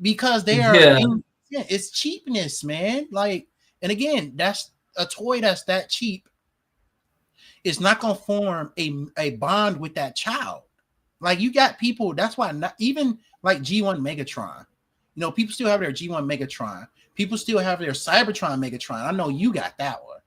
Speaker 2: because they are, it's cheapness, man. Like, and again, that's a toy that's that cheap. It's not going to form a bond with that child. Like, you got people, that's why not even like G1 Megatron, people still have their G1 Megatron. People still have their Cybertron Megatron. I know you got that one.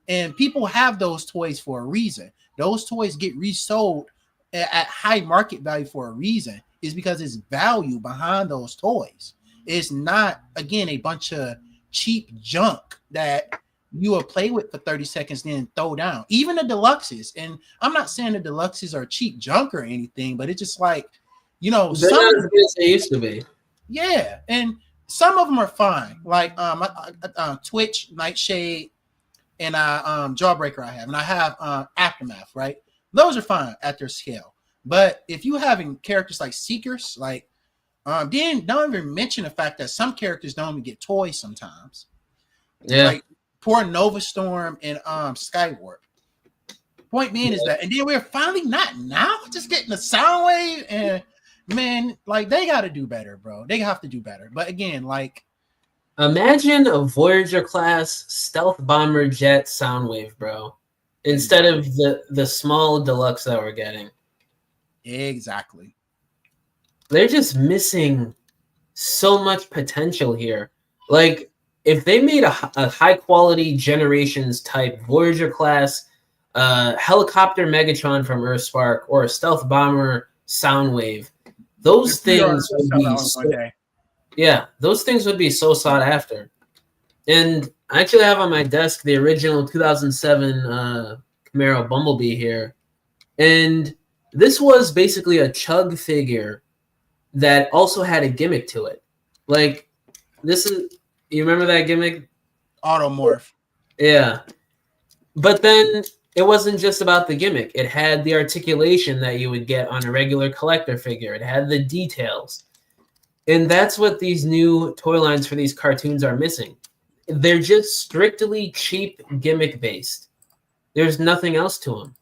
Speaker 2: And people have those toys for a reason. Those toys get resold at high market value for a reason. Is because it's value behind those toys. It's not, again, a bunch of cheap junk that you will play with for 30 seconds, then throw down. Even the deluxes. And I'm not saying the deluxes are cheap junk or anything, but it's just like,
Speaker 1: they're not as good as they used to be.
Speaker 2: Yeah. And some of them are fine. Like Twitch, Nightshade, and Jawbreaker I have, and I have Aftermath, right? Those are fine at their scale. But if you having characters like Seekers, like then don't even mention the fact that some characters don't even get toys sometimes.
Speaker 1: Yeah.
Speaker 2: Like poor Nova Storm and Skywarp. Point being is that, and then we're finally not now just getting the Soundwave, and man, like they got to do better, bro. They have to do better. But again, like
Speaker 1: imagine a Voyager class stealth bomber jet Soundwave, bro, instead of the small deluxe that we're getting.
Speaker 2: Exactly.
Speaker 1: They're just missing so much potential here. Like, if they made a high quality Generations type Voyager class helicopter Megatron from Earthspark or a stealth bomber Soundwave, those things would be those things would be so sought after. And I actually have on my desk the original 2007 Camaro Bumblebee here, and this was basically a chug figure that also had a gimmick to it. Like, this is, you remember that gimmick?
Speaker 2: Automorph.
Speaker 1: Yeah. But then it wasn't just about the gimmick. It had the articulation that you would get on a regular collector figure. It had the details. And that's what these new toy lines for these cartoons are missing. They're just strictly cheap gimmick based. There's nothing else to them.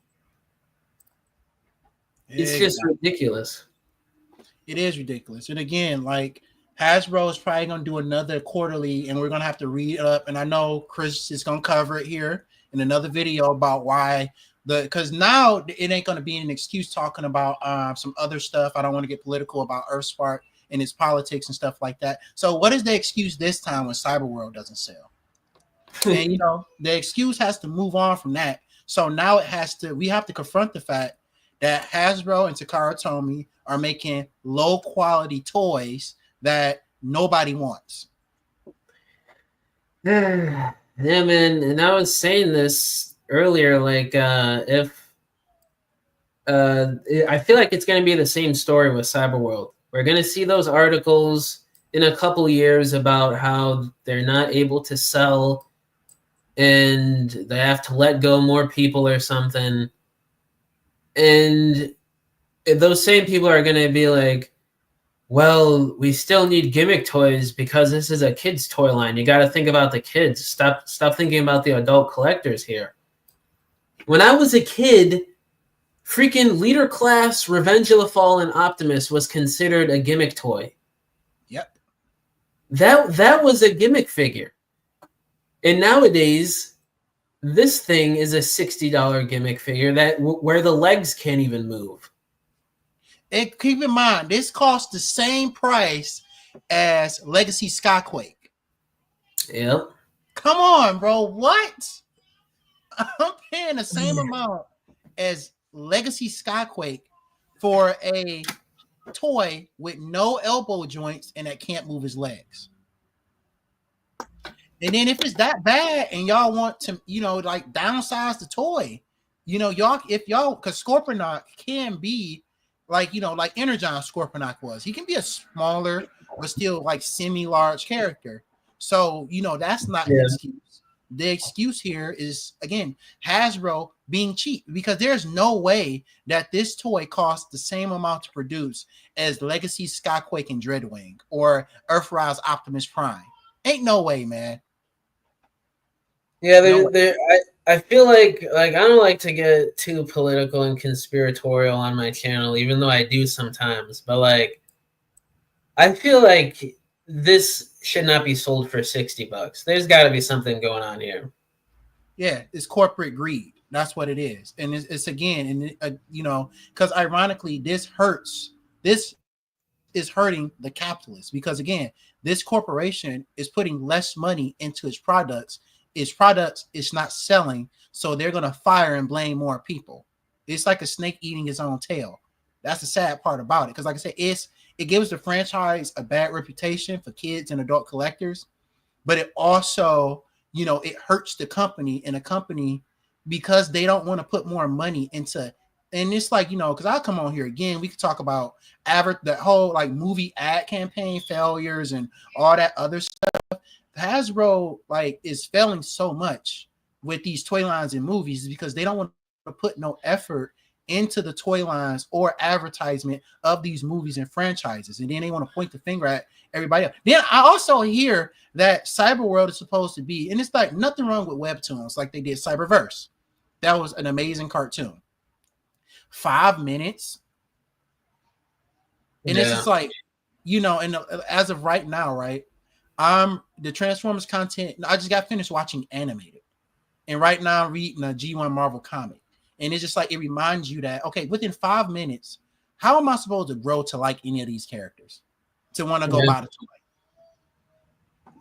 Speaker 1: It's just ridiculous.
Speaker 2: It is ridiculous. And again, like Hasbro is probably going to do another quarterly, and we're going to have to read it up. And I know Chris is going to cover it here in another video about why because now it ain't going to be an excuse talking about some other stuff. I don't want to get political about Earthspark and its politics and stuff like that. So what is the excuse this time when Cyberworld doesn't sell? And, you know, the excuse has to move on from that. So now we have to confront the fact that Hasbro and Takara Tomy are making low quality toys that nobody wants.
Speaker 1: Yeah, man. And I was saying this earlier, like I feel like it's going to be the same story with Cyberworld. We're going to see those articles in a couple years about how they're not able to sell and they have to let go more people or something. And those same people are going to be like, well, we still need gimmick toys because this is a kid's toy line. You got to think about the kids. Stop thinking about the adult collectors here. When I was a kid, freaking Leader Class Revenge of the Fallen Optimus was considered a gimmick toy.
Speaker 2: Yep.
Speaker 1: That was a gimmick figure. And nowadays, this thing is a $60 gimmick figure where the legs can't even move.
Speaker 2: And keep in mind, this costs the same price as Legacy Skyquake.
Speaker 1: Yep.
Speaker 2: Come on, bro. What? I'm paying the same amount as Legacy Skyquake for a toy with no elbow joints and that can't move his legs. And then if it's that bad and y'all want to, you know, like downsize the toy, you know, because Scorponok can be like, you know, like Energon Scorponok was. He can be a smaller but still like semi-large character. So, you know, that's not an excuse. The excuse here is, again, Hasbro being cheap, because there's no way that this toy costs the same amount to produce as Legacy Skyquake and Dreadwing or Earthrise Optimus Prime. Ain't no way, man.
Speaker 1: Yeah, I feel like I don't like to get too political and conspiratorial on my channel, even though I do sometimes. But like, I feel like this should not be sold for $60. There's got to be something going on here.
Speaker 2: Yeah, it's corporate greed. That's what it is, and it's again, and you know, because ironically, this hurts. This is hurting the capitalists, because again, this corporation is putting less money into its products. Its products is not selling, so they're gonna fire and blame more people. It's like a snake eating its own tail. That's the sad part about it, because like I said, it gives the franchise a bad reputation for kids and adult collectors, but it also, you know, it hurts the company, and a company, because they don't want to put more money into. And it's like, you know, because I'll come on here again, we could talk about that whole like movie ad campaign failures and all that other stuff. Hasbro like is failing so much with these toy lines and movies is because they don't want to put no effort into the toy lines or advertisement of these movies and franchises. And then they want to point the finger at everybody else. Then I also hear that Cyberworld is supposed to be, and it's like nothing wrong with webtoons like they did Cyberverse. That was an amazing cartoon. 5 minutes. And it's just like, and as of right now, right? The Transformers content, I just got finished watching animated. And right now I'm reading a G1 Marvel comic. And it's just like, it reminds you that, okay, within 5 minutes, how am I supposed to grow to like any of these characters? To want to go buy the toy?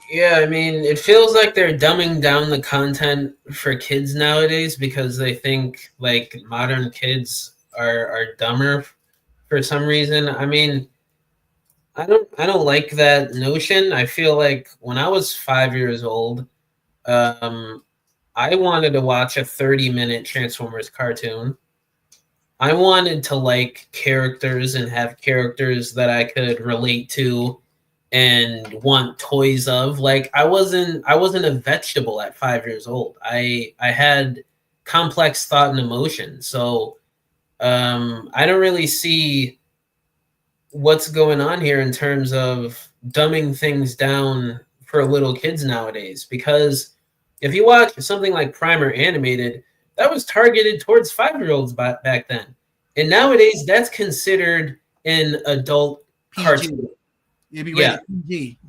Speaker 1: Yeah, I mean, it feels like they're dumbing down the content for kids nowadays because they think like modern kids are dumber for some reason. I mean, I don't like that notion. I feel like when I was 5 years old, I wanted to watch a 30-minute Transformers cartoon. I wanted to like characters and have characters that I could relate to and want toys of. Like I wasn't a vegetable at 5 years old. I had complex thought and emotion. So I don't really see what's going on here in terms of dumbing things down for little kids nowadays, because if you watch something like Primer animated, that was targeted towards 5-year-olds back then. And nowadays that's considered an adult
Speaker 2: PG.
Speaker 1: cartoon.
Speaker 2: It'd be rated PG.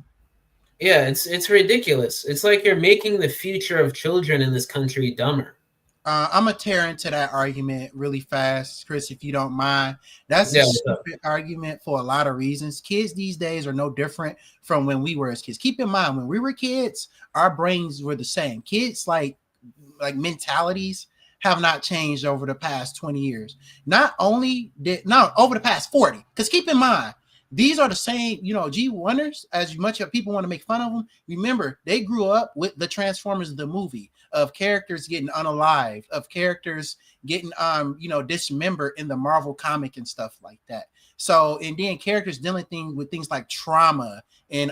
Speaker 1: Yeah, it's ridiculous. It's like you're making the future of children in this country dumber.
Speaker 2: I'm gonna tear into that argument really fast, Chris, if you don't mind. That's a stupid argument for a lot of reasons. Kids these days are no different from when we were as kids. Keep in mind, when we were kids, our brains were the same. Kids like mentalities have not changed over the past 20 years. Not over the past 40. Because keep in mind, these are the same, G1ers, as much as people want to make fun of them. Remember, they grew up with the Transformers, the movie, of characters getting unalived, of characters getting, dismembered in the Marvel comic and stuff like that. So, and then characters dealing with things like trauma and,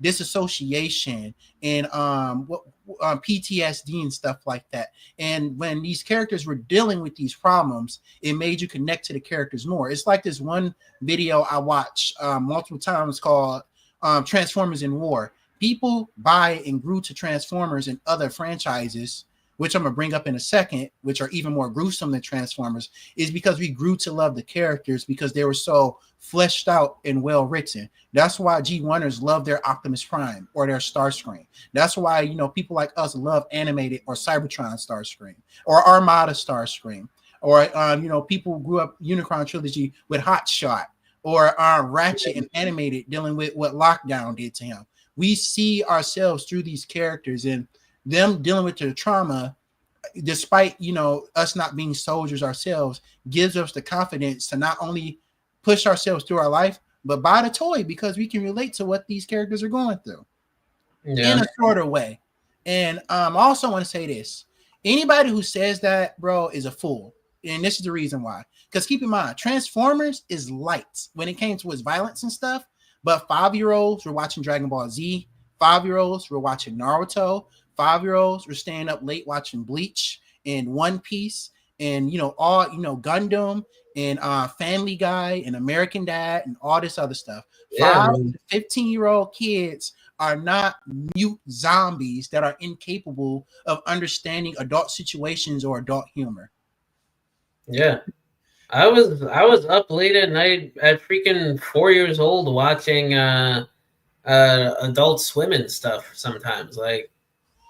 Speaker 2: disassociation and PTSD and stuff like that. And when these characters were dealing with these problems, it made you connect to the characters more. It's like this one video I watched multiple times called Transformers in War. People buy and grew to Transformers and other franchises, which I'm going to bring up in a second, which are even more gruesome than Transformers, is because we grew to love the characters because they were so fleshed out and well written. That's why G1ers love their Optimus Prime or their Starscream. That's why, people like us love animated or Cybertron Starscream or Armada Starscream. Or, people grew up Unicron Trilogy with Hot Shot or Ratchet and animated dealing with what Lockdown did to him. We see ourselves through these characters and them dealing with their trauma, despite, us not being soldiers ourselves, gives us the confidence to not only push ourselves through our life, but buy the toy because we can relate to what these characters are going through in a shorter way. And I also want to say this. Anybody who says that, bro, is a fool. And this is the reason why. Because keep in mind, Transformers is light when it came to its violence and stuff. But 5-year-olds were watching Dragon Ball Z. 5-year-olds were watching Naruto. 5-year-olds were staying up late watching Bleach and One Piece and Gundam and Family Guy and American Dad and all this other stuff. 5 to 15-year-old kids are not mute zombies that are incapable of understanding adult situations or adult humor.
Speaker 1: Yeah. I was up late at night at freaking 4 years old watching Adult Swim and stuff sometimes. Like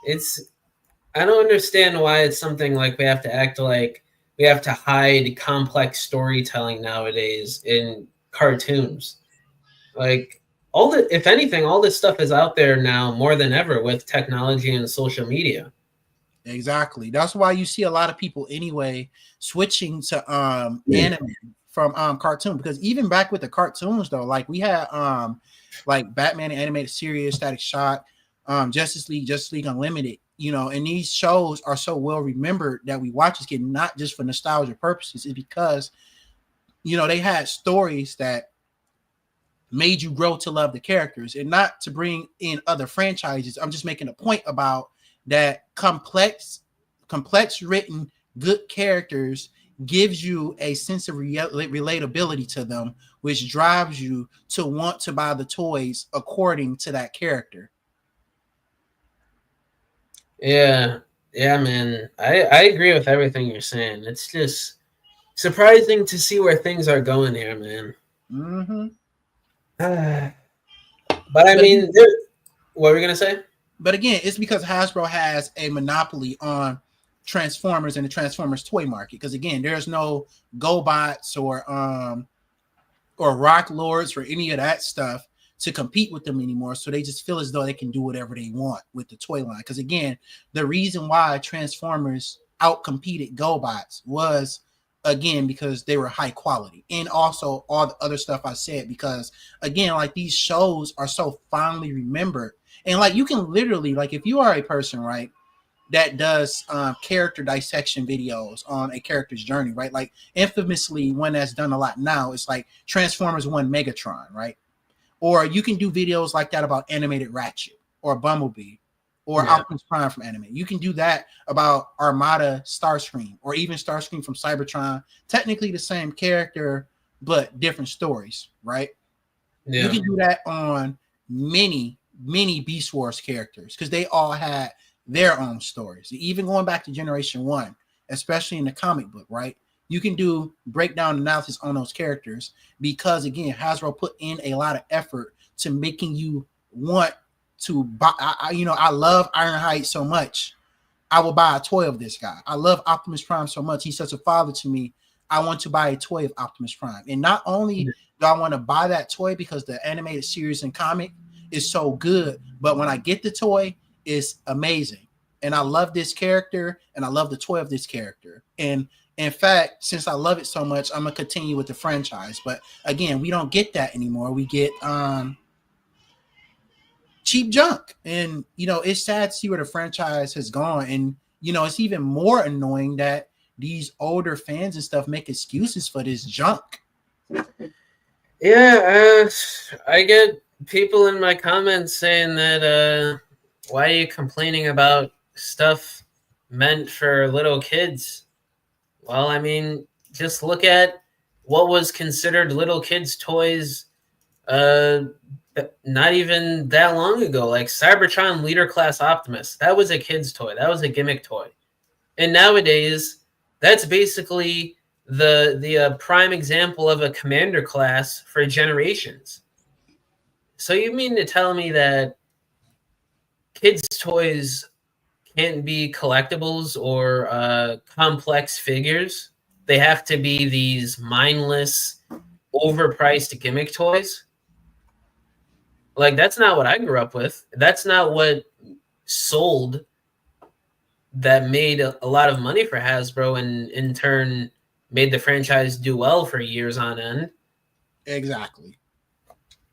Speaker 1: I don't understand why it's something like we have to act like we have to hide complex storytelling nowadays in cartoons. Like if anything, all this stuff is out there now more than ever with technology and social media.
Speaker 2: Exactly. That's why you see a lot of people anyway switching to anime from cartoon, because even back with the cartoons though, like we had like Batman animated series, Static Shock, Justice League Unlimited, and these shows are so well remembered that we watch this kid not just for nostalgia purposes, it's because they had stories that made you grow to love the characters. And not to bring in other franchises, I'm just making a point about that complex written good characters gives you a sense of relatability to them, which drives you to want to buy the toys according to that character.
Speaker 1: Yeah, yeah, man. I agree with everything you're saying. It's just surprising to see where things are going here, man.
Speaker 2: Mm-hmm.
Speaker 1: But I
Speaker 2: But
Speaker 1: mean, what were we gonna say?
Speaker 2: But again, it's because Hasbro has a monopoly on Transformers and the Transformers toy market. Because again, there's no GoBots or Rock Lords or any of that stuff to compete with them anymore. So they just feel as though they can do whatever they want with the toy line. Because again, the reason why Transformers outcompeted GoBots was again because they were high quality, and also all the other stuff I said. Because again, like these shows are so fondly remembered, and like you can literally, like if you are a person, right, that does character dissection videos on a character's journey, right? Like infamously, one that's done a lot now is like Transformers One Megatron, right? Or you can do videos like that about animated Ratchet or Bumblebee or Optimus Prime from anime. You can do that about Armada Starscream or even Starscream from Cybertron. Technically the same character, but different stories, right? Yeah. You can do that on many Beast Wars characters because they all had their own stories. Even going back to Generation 1, especially in the comic book, right? You can do breakdown analysis on those characters because, again, Hasbro put in a lot of effort to making you want to buy. I love Ironhide so much. I will buy a toy of this guy. I love Optimus Prime so much. He's such a father to me. I want to buy a toy of Optimus Prime. And not only do I want to buy that toy because the animated series and comic is so good, but when I get the toy, it's amazing. And I love this character, and I love the toy of this character. And in fact, since I love it so much, I'm going to continue with the franchise. But again, we don't get that anymore. We get cheap junk. And, it's sad to see where the franchise has gone. And, it's even more annoying that these older fans and stuff make excuses for this junk.
Speaker 1: Yeah, I get people in my comments saying that why are you complaining about stuff meant for little kids? Well, I mean, just look at what was considered little kids' toys not even that long ago, like Cybertron Leader Class Optimus. That was a kid's toy. That was a gimmick toy. And nowadays, that's basically the prime example of a commander class for generations. So you mean to tell me that kids' toys can't be collectibles or complex figures? They have to be these mindless, overpriced gimmick toys? Like, that's not what I grew up with. That's not what sold, that made a lot of money for Hasbro and in turn made the franchise do well for years on end.
Speaker 2: Exactly.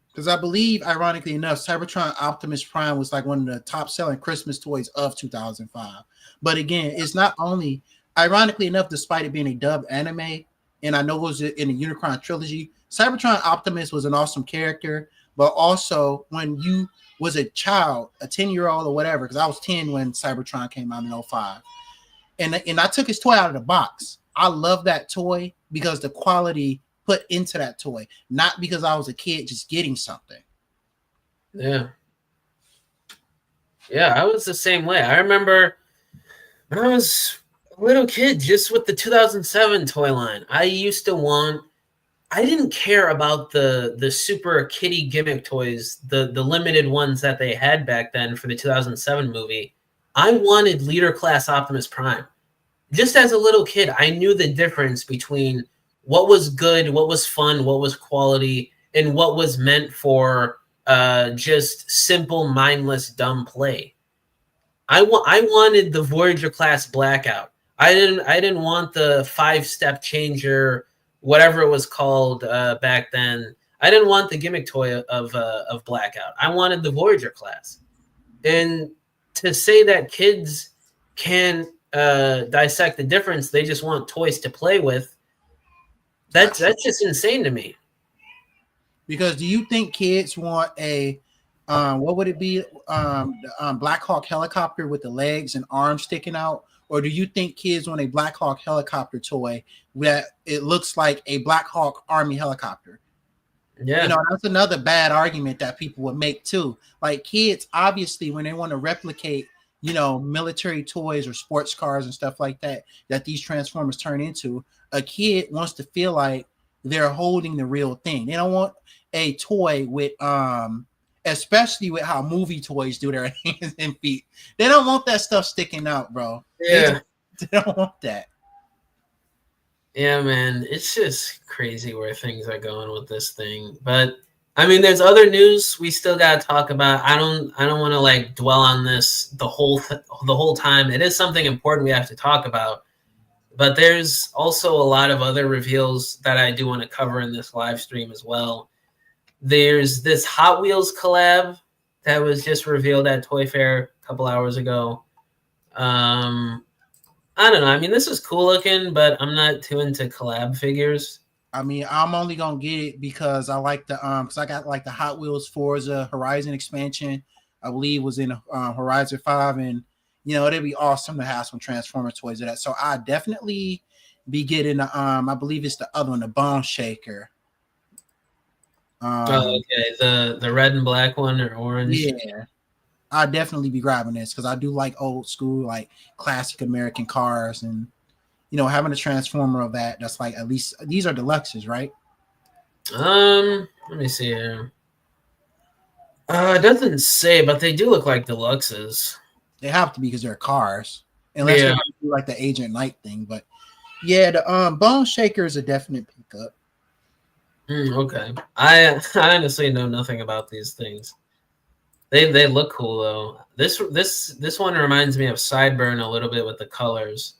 Speaker 2: Because I believe, ironically enough, Cybertron Optimus Prime was like one of the top selling Christmas toys of 2005. But again, it's not only, ironically enough, despite it being a dubbed anime, and I know it was in the Unicron trilogy, Cybertron Optimus was an awesome character. But also, when you was a child, a 10-year-old or whatever, because I was 10 when Cybertron came out in 2005, and I took his toy out of the box. I love that toy because the quality put into that toy, not because I was a kid just getting something.
Speaker 1: Yeah. Yeah, I was the same way. I remember when I was a little kid, just with the 2007 toy line, I didn't care about the super kiddie gimmick toys, the limited ones that they had back then for the 2007 movie. I wanted Leader Class Optimus Prime. Just as a little kid, I knew the difference between what was good, what was fun, what was quality, and what was meant for just simple, mindless, dumb play. I wanted the Voyager Class Blackout. I didn't want the 5-step changer, whatever it was called back then. I didn't want the gimmick toy of Blackout. I wanted the Voyager class. And to say that kids can dissect the difference, they just want toys to play with, that's just insane to me.
Speaker 2: Because do you think kids want a What would it be? Black Hawk helicopter with the legs and arms sticking out, or do you think kids want a Black Hawk helicopter toy that it looks like a Black Hawk Army helicopter? You
Speaker 1: Yeah.
Speaker 2: know, that's another bad argument that people would make too. Like kids, obviously, when they want to replicate, you know, military toys or sports cars and stuff like that, that these Transformers turn into, a kid wants to feel like they're holding the real thing. They don't want a toy with, especially with how movie toys do their hands and feet. They don't want that stuff sticking out, bro.
Speaker 1: Yeah.
Speaker 2: They don't want that.
Speaker 1: Yeah, man, it's just crazy where things are going with this thing. But I mean, there's other news we still got to talk about. I don't want to like dwell on this the whole time. It is something important we have to talk about. But there's also a lot of other reveals that I do want to cover in this live stream as well. There's this Hot Wheels collab that was just revealed at Toy Fair a couple hours ago. I don't know. I mean, this is cool looking, but I'm not too into collab figures.
Speaker 2: I mean, I'm only gonna get it because I like the because I got like the Hot Wheels Forza Horizon expansion. I believe was in Horizon 5, and you know it'd be awesome to have some Transformer toys of that. So I definitely be getting the I believe it's the other one, the Bone Shaker.
Speaker 1: Oh, okay. The red and black one or orange.
Speaker 2: Yeah, I'll definitely be grabbing this because I do like old school, like classic American cars, and you know having a Transformer of that. That's like at least these are deluxes, right?
Speaker 1: Let me see here. It doesn't say, but they do look like deluxes.
Speaker 2: They have to be because they're cars, unless
Speaker 1: Yeah.
Speaker 2: they're gonna do like the Agent Knight thing. But yeah, the Bone Shaker is a definite pickup.
Speaker 1: Okay. I honestly know nothing about these things. They look cool though. This one reminds me of Sideburn a little bit with the colors.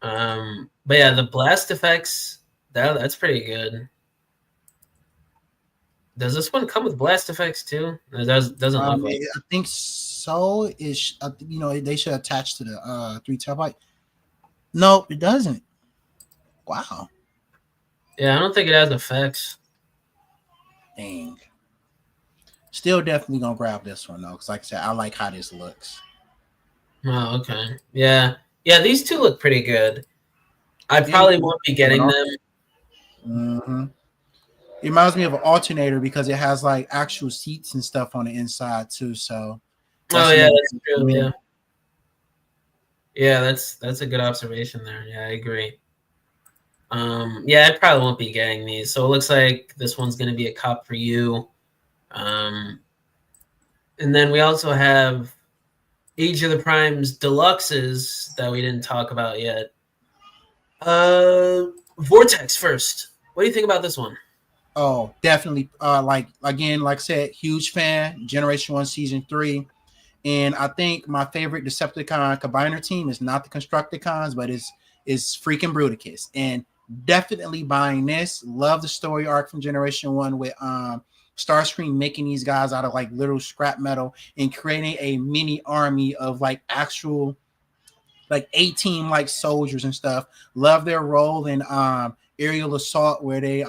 Speaker 1: But yeah, the blast effects that's pretty good. Does this one come with blast effects too? It doesn't look like.
Speaker 2: I think so. Is you know they should attach to the 3 terabyte. No, it doesn't. Wow,
Speaker 1: Yeah, I don't think it has effects.
Speaker 2: dang. Still definitely gonna grab this one though, because like I said, I like how this looks.
Speaker 1: Oh, okay. Yeah. Yeah, these two look pretty good. I probably won't be getting them.
Speaker 2: Mm-hmm. It reminds me of an alternator because it has like actual seats and stuff on the inside too. So,
Speaker 1: Oh yeah, that's true. Yeah. Yeah, that's a good observation there. Yeah, I agree. Yeah, I probably won't be getting these. So it looks like this one's going to be a cop for you. And then we also have Age of the Primes Deluxes that we didn't talk about yet. Vortex first. What do you think about this one?
Speaker 2: Oh, definitely. Like again, like I said, huge fan. Generation 1, Season 3. And I think my favorite Decepticon combiner team is not the Constructicons, but is freaking Bruticus. And definitely buying this. Love the story arc from Generation 1 with Starscream making these guys out of like little scrap metal and creating a mini army of like actual like 18 like soldiers and stuff. Love their role in aerial assault where they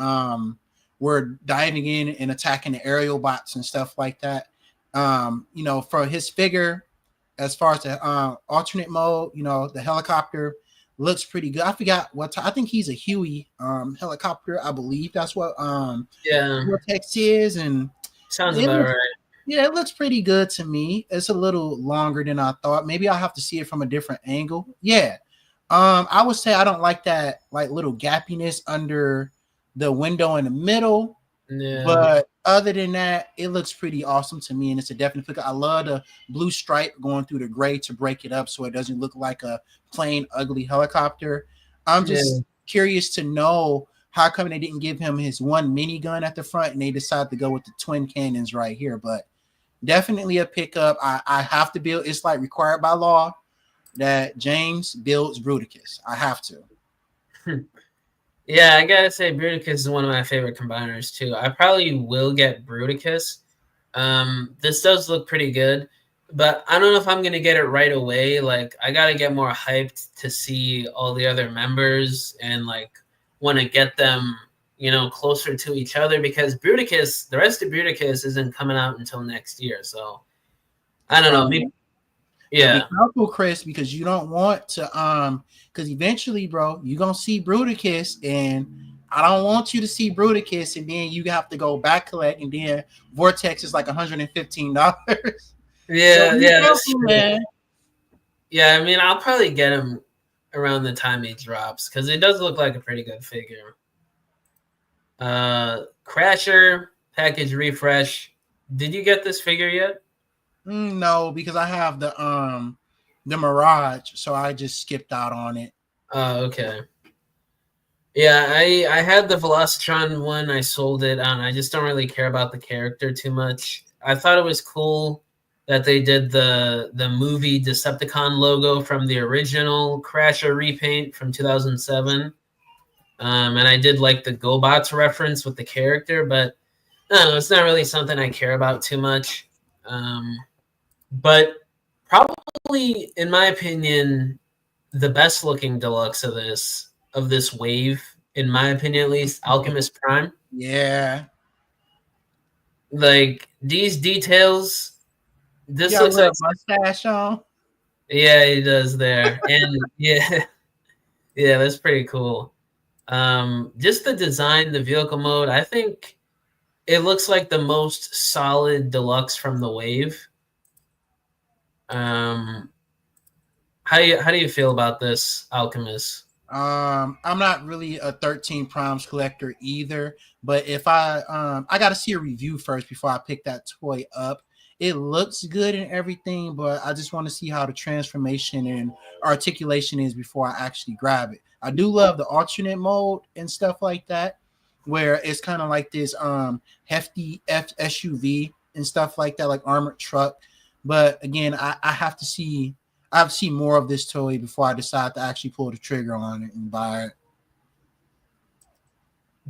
Speaker 2: were diving in and attacking the aerial bots and stuff like that. You know, for his figure, as far as the alternate mode, you know, the helicopter looks pretty good. I forgot what I think he's a Huey helicopter. I believe that's what Vortex is, and
Speaker 1: sounds about right.
Speaker 2: Yeah, it looks pretty good to me. It's a little longer than I thought. Maybe I'll have to see it from a different angle. Yeah. I would say I don't like that like little gappiness under the window in the middle.
Speaker 1: Yeah.
Speaker 2: But other than that, it looks pretty awesome to me, and it's a definite pick. I love the blue stripe going through the gray to break it up so it doesn't look like a plain ugly helicopter. I'm just curious to know how come they didn't give him his one minigun at the front and they decided to go with the twin cannons right here. But definitely a pickup. I have to build. It's like required by law that James builds Bruticus. I have to.
Speaker 1: Yeah, I gotta say Bruticus is one of my favorite combiners too. I probably will get Bruticus. This does look pretty good, but I don't know if I'm gonna get it right away. Like I gotta get more hyped to see all the other members and like want to get them, closer to each other, because the rest of Bruticus isn't coming out until next year. So I don't know. Maybe,
Speaker 2: So be
Speaker 1: yeah.
Speaker 2: careful, Chris, because you don't want to because eventually, bro, you're gonna see Bruticus, and I don't want you to see Bruticus and then you have to go back collect, and then Vortex is like $115. So
Speaker 1: Yeah,
Speaker 2: be
Speaker 1: yeah, that's
Speaker 2: careful,
Speaker 1: true.
Speaker 2: man.
Speaker 1: Yeah, I mean, I'll probably get him around the time he drops, because it does look like a pretty good figure. Crasher package refresh. Did you get this figure yet?
Speaker 2: No, because I have the Mirage, so I just skipped out on it.
Speaker 1: Oh, okay. Yeah, I had the Velocitron one. I sold it. I just don't really care about the character too much. I thought it was cool that they did the movie Decepticon logo from the original Crasher repaint from 2007. And I did like the GoBots reference with the character, but I don't know, it's not really something I care about too much. But probably, in my opinion, the best looking deluxe of this wave, in my opinion at least, Alchemist Prime.
Speaker 2: Yeah.
Speaker 1: Like these details,
Speaker 2: You
Speaker 1: this
Speaker 2: got a
Speaker 1: looks like,
Speaker 2: little mustache on.
Speaker 1: yeah, he does there. And yeah, yeah, that's pretty cool. Just the design, the vehicle mode, I think it looks like the most solid deluxe from the wave. Um, how do you feel about this Alchemist?
Speaker 2: I'm not really a 13 Primes collector either, but if I got to see a review first before I pick that toy up. It looks good and everything, but I just want to see how the transformation and articulation is before I actually grab it. I do love the alternate mode and stuff like that, where it's kind of like this hefty SUV and stuff like that, like armored truck. But again, I have to see more of this toy before I decide to actually pull the trigger on it and buy it.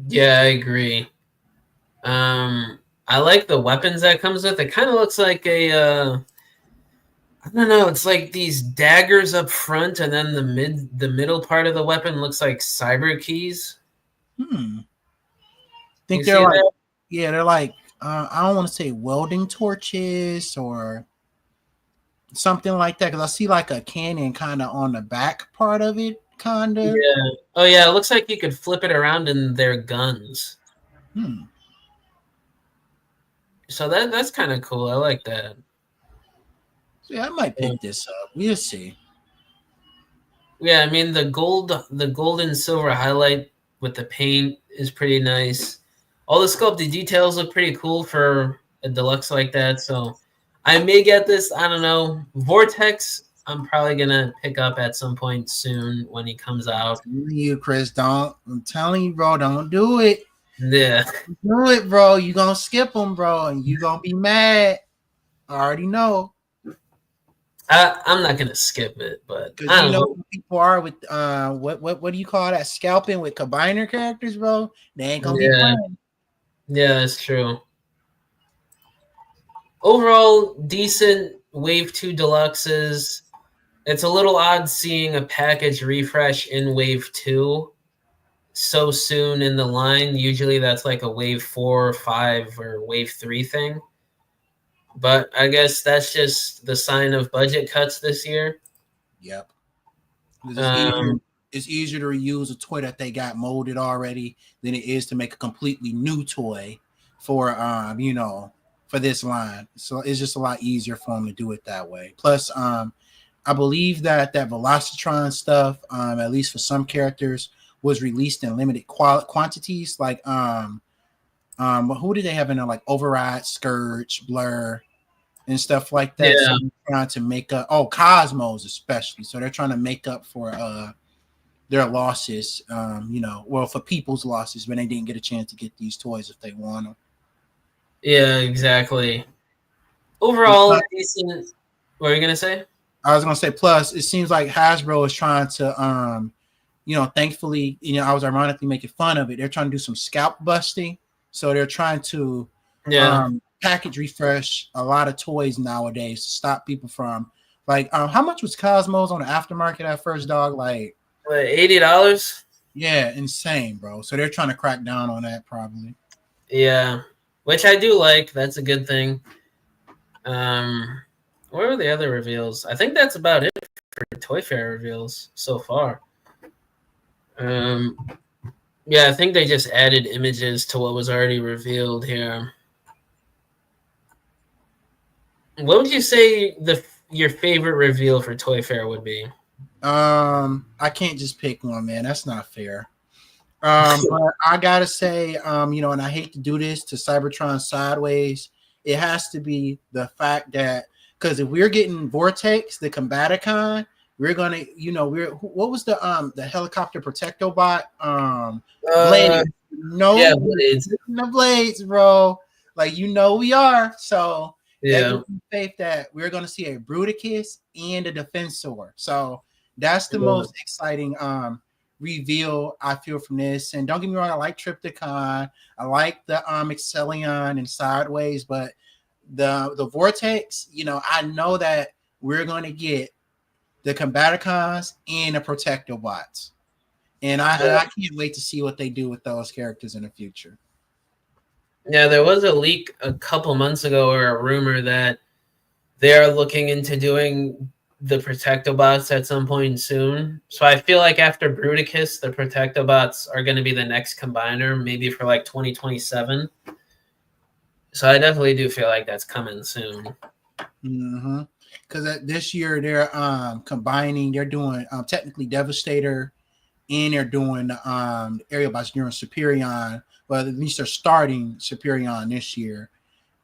Speaker 1: Yeah, I agree. I like the weapons that comes with. It kind of looks like I don't know, it's like these daggers up front, and then the middle part of the weapon looks like cyber keys.
Speaker 2: Think
Speaker 1: You
Speaker 2: they're
Speaker 1: see
Speaker 2: like,
Speaker 1: that?
Speaker 2: yeah, they're like, I don't want to say welding torches or something like that, because I see like a cannon kind of on the back part of it, kind of.
Speaker 1: Yeah. Oh yeah, it looks like you could flip it around in their guns.
Speaker 2: Hmm.
Speaker 1: So that's kind of cool. I like that.
Speaker 2: So yeah, I might
Speaker 1: Yeah.
Speaker 2: pick this up. We'll see.
Speaker 1: Yeah, I mean the gold and silver highlight with the paint is pretty nice. All the sculpted details look pretty cool for a deluxe like that. So I may get this. I don't know. Vortex, I'm probably gonna pick up at some point soon when he comes out.
Speaker 2: You, Chris, don't. I'm telling you, bro, don't do it.
Speaker 1: Yeah,
Speaker 2: Do it, bro. You gonna skip them, bro, and you gonna be mad. I already know.
Speaker 1: I'm not gonna skip it, but
Speaker 2: Because
Speaker 1: I
Speaker 2: you
Speaker 1: don't
Speaker 2: know
Speaker 1: know.
Speaker 2: who people are with what do you call that, scalping with combiner characters, bro? They ain't gonna be
Speaker 1: Yeah,
Speaker 2: playing.
Speaker 1: yeah, that's true. Overall, decent Wave 2 deluxes. It's a little odd seeing a package refresh in Wave 2 so soon in the line. Usually that's like a Wave 4 or 5 or Wave 3 thing. But I guess that's just the sign of budget cuts this year.
Speaker 2: Yep. It's easier.
Speaker 1: Um,
Speaker 2: It's easier to reuse a toy that they got molded already than it is to make a completely new toy for for this line. So it's just a lot easier for them to do it that way. Plus, I believe that Velocitron stuff, at least for some characters, was released in limited quantities. Like who did they have in there? Like Override, Scourge, Blur, and stuff like that. So
Speaker 1: yeah,
Speaker 2: they're trying to make up. Oh, Cosmos especially. So they're trying to make up for their losses. Well, for people's losses when they didn't get a chance to get these toys if they want them.
Speaker 1: yeah, exactly.
Speaker 2: And
Speaker 1: Overall, decent. What are you gonna say?
Speaker 2: I was gonna say, plus, it seems like Hasbro is trying to, thankfully, I was ironically making fun of it. They're trying to do some scalp busting, so they're trying to
Speaker 1: Yeah,
Speaker 2: package refresh a lot of toys nowadays to stop people from how much was Cosmos on the aftermarket at first, dog? Like,
Speaker 1: what, $80?
Speaker 2: Yeah, insane, bro. So they're trying to crack down on that probably.
Speaker 1: Yeah, which I do like. That's a good thing. What are the other reveals? I think that's about it for Toy Fair reveals so far. Um, yeah, I think they just added images to what was already revealed here. What would you say your favorite reveal for Toy Fair would be?
Speaker 2: I can't just pick one, man. That's not fair. But I gotta say, and I hate to do this to Cybertron sideways. It has to be the fact that because if we're getting Vortex, the Combaticon, we're gonna, what was the helicopter Protectobot?
Speaker 1: Uh,
Speaker 2: Blade.
Speaker 1: yeah,
Speaker 2: No,
Speaker 1: Blades.
Speaker 2: the Blades, bro. Like we are. So that
Speaker 1: Yeah,
Speaker 2: gives me faith that we're gonna see a Bruticus and a Defensor. So that's the
Speaker 1: yeah,
Speaker 2: most exciting reveal I feel from this. And don't get me wrong, I like Trypticon, I like the Excellion and Sideways, but the Vortex, I know that we're going to get the Combaticons and the Protectobots. And I can't wait to see what they do with those characters in the future.
Speaker 1: yeah. There was a leak a couple months ago, or a rumor that they are looking into doing the Protectobots at some point soon. So I feel like after Bruticus, the Protectobots are going to be the next combiner, maybe for like 2027. So I definitely do feel like that's coming soon.
Speaker 2: Mm-hmm. Because this year they're combining, they're doing technically Devastator, and they're doing aerial bots during Superion. Well, at least they're starting Superion this year.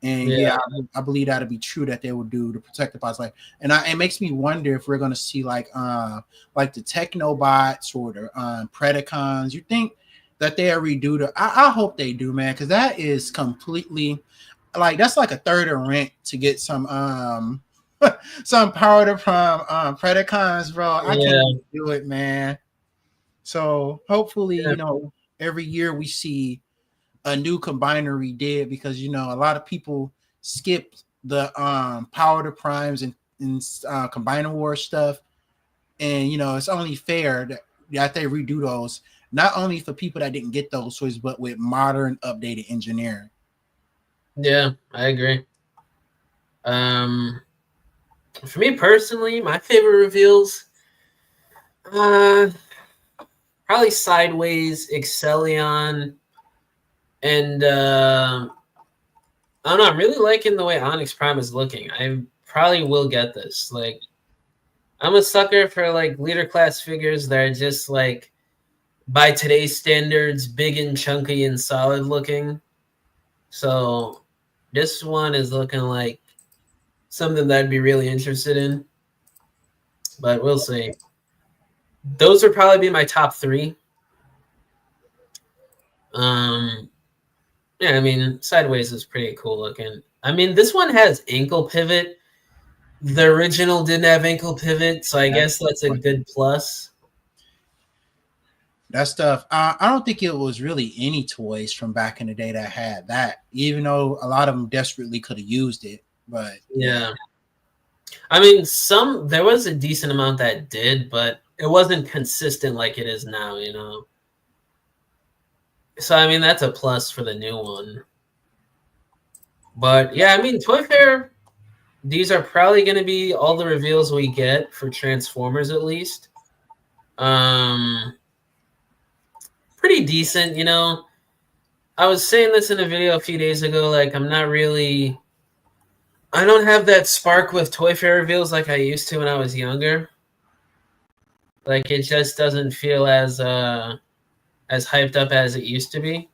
Speaker 2: And
Speaker 1: Yeah,
Speaker 2: I believe that'll be true that they will do the protective bots. Like, and it makes me wonder if we're gonna see like the Technobots or the Predacons. You think that they'll redo the? I hope they do, man, because that is completely like that's like a third of rent to get some some powder from Predacons, bro. I can't
Speaker 1: yeah,
Speaker 2: do it, man. So hopefully,
Speaker 1: yeah,
Speaker 2: every year we see a new combiner redid because a lot of people skipped the power to primes and combiner war stuff, and it's only fair that they redo those not only for people that didn't get those toys but with modern updated engineering.
Speaker 1: yeah. I agree. For me personally, my favorite reveals, uh, probably Sideways, Excellion, and I don't know. I'm really liking the way Onyx Prime is looking. I probably will get this. Like, I'm a sucker for like leader class figures that are just like by today's standards, big and chunky and solid looking. So this one is looking like something that I'd be really interested in. But we'll see. Those would probably be my top three. Um, yeah, I mean, Sideways is pretty cool looking. I mean, this one has ankle pivot. The original didn't have ankle pivot, so I guess that's a good plus.
Speaker 2: That stuff, I don't think it was really any toys from back in the day that had that, even though a lot of them desperately could have used it. But
Speaker 1: Yeah. I mean, there was a decent amount that did, but it wasn't consistent like it is now, you know. So I mean, that's a plus for the new one. But yeah, I mean, Toy Fair, these are probably going to be all the reveals we get for Transformers, at least. Um, Pretty decent, you know. I was saying this in a video a few days ago. Like, I don't have that spark with Toy Fair reveals like I used to when I was younger. Like, it just doesn't feel as hyped up as it used to be.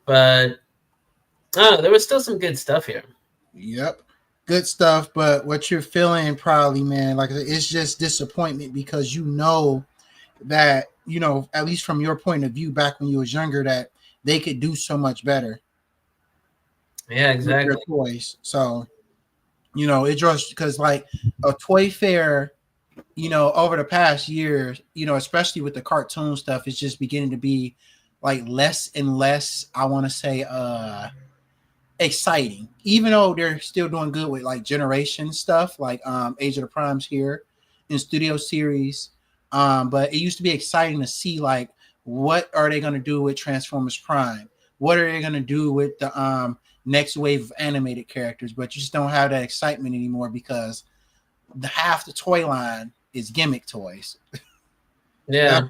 Speaker 1: But oh, there was still some good stuff here.
Speaker 2: yep, good stuff. But what you're feeling probably, man, like it's just disappointment because that at least from your point of view back when you was younger that they could do so much better
Speaker 1: Yeah,
Speaker 2: with their
Speaker 1: exactly.
Speaker 2: toys. So it just because like a toy fair, over the past years, especially with the cartoon stuff, it's just beginning to be like less and less, I want to say, exciting, even though they're still doing good with like generation stuff like Age of the Primes here in Studio Series. But it used to be exciting to see like what are they going to do with Transformers Prime? What are they going to do with the next wave of animated characters? But you just don't have that excitement anymore because half the toy line is gimmick toys.
Speaker 1: Yeah.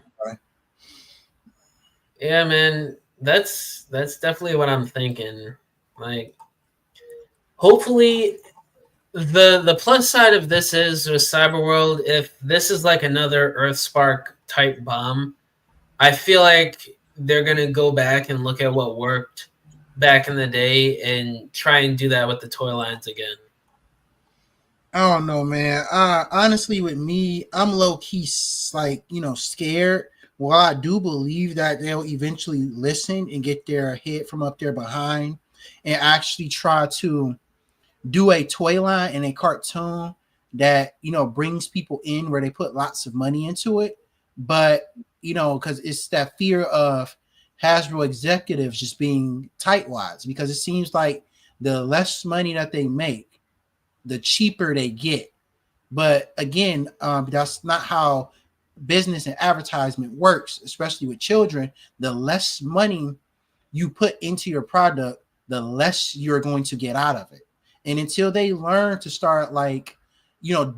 Speaker 1: Yeah, man. That's definitely what I'm thinking. Like, hopefully the plus side of this is with Cyberworld, if this is like another Earthspark type bomb, I feel like they're gonna go back and look at what worked back in the day and try and do that with the toy lines again.
Speaker 2: I don't know, man. Honestly, with me, I'm low key like scared. While I do believe that they'll eventually listen and get their head from up there behind, and actually try to do a toy line and a cartoon that brings people in where they put lots of money into it, but because it's that fear of Hasbro executives just being tightwads, because it seems like the less money that they make, the cheaper they get. But again, that's not how business and advertisement works, especially with children. The less money you put into your product, the less you're going to get out of it. And until they learn to start like,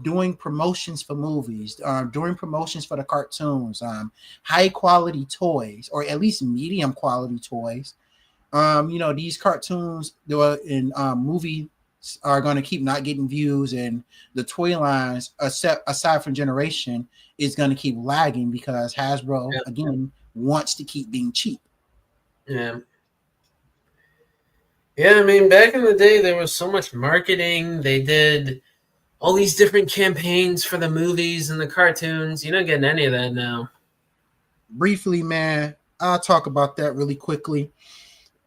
Speaker 2: doing promotions for movies, doing promotions for the cartoons, high quality toys, or at least medium quality toys, these cartoons in movie are going to keep not getting views, and the toy lines, aside from Generation, is going to keep lagging because Hasbro again wants to keep being cheap.
Speaker 1: Yeah. Yeah, I mean, back in the day, there was so much marketing. They did all these different campaigns for the movies and the cartoons. You're not getting any of that now.
Speaker 2: Briefly, man, I'll talk about that really quickly.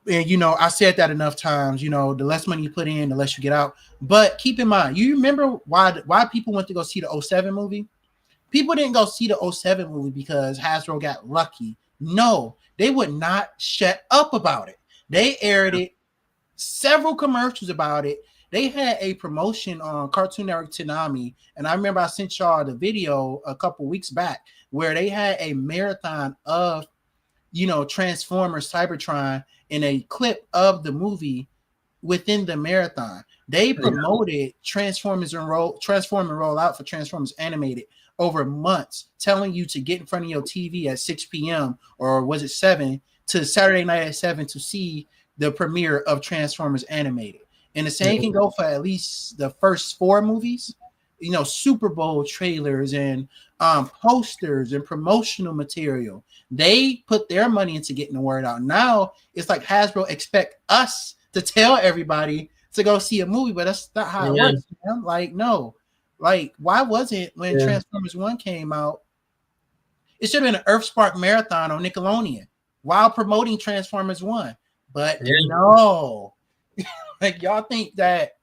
Speaker 2: And I said that enough times. The less money you put in, the less you get out. But keep in mind, you remember why people went to go see the '07 movie? People didn't go see the '07 movie because Hasbro got lucky. No, they would not shut up about it. They aired it, several commercials about it. They had a promotion on Cartoon Network Toonami, and I remember I sent y'all the video a couple weeks back where they had a marathon of Transformers Cybertron in a clip of the movie within the marathon. They promoted Transform and Roll Out for Transformers Animated over months, telling you to get in front of your TV at 6 p.m. or was it 7 to Saturday night at 7 to see the premiere of Transformers Animated. And the same can go for at least the first 4 movies. Super Bowl trailers and posters and promotional material. They put their money into getting the word out. Now it's like Hasbro expect us to tell everybody to go see a movie, but that's not how it works. Man. Like, no. Like, why wasn't when Transformers 1 came out? It should have been an Earthspark marathon on Nickelodeon while promoting Transformers 1. But no. Like, y'all think that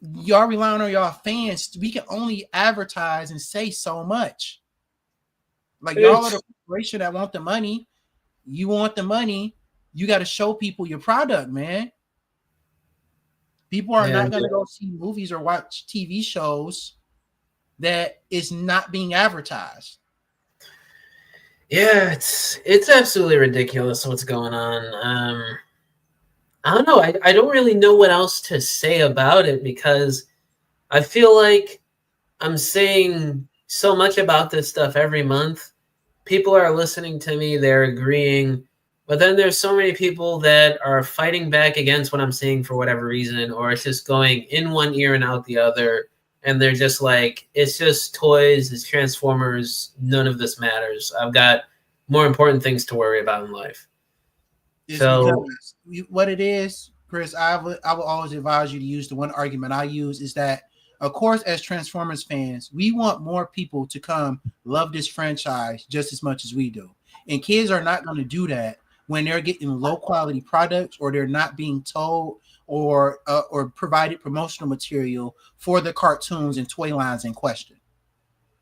Speaker 2: y'all relying on y'all fans. We can only advertise and say so much. Like, y'all are the corporation that want the money. You want the money. You got to show people your product, man. People are not going to go see movies or watch TV shows that is not being advertised.
Speaker 1: Yeah, it's absolutely ridiculous what's going on. I don't know. I don't really know what else to say about it because I feel like I'm saying so much about this stuff every month. People are listening to me, they're agreeing, but then there's so many people that are fighting back against what I'm saying for whatever reason, or it's just going in one ear and out the other. And they're just like, it's just toys, it's Transformers, none of this matters. I've got more important things to worry about in life.
Speaker 2: It's because what it is, Chris, I will always advise you to use the one argument I use is that, of course, as Transformers fans, we want more people to come love this franchise just as much as we do. And kids are not going to do that when they're getting low quality products or they're not being told or provided promotional material for the cartoons and toy lines in question.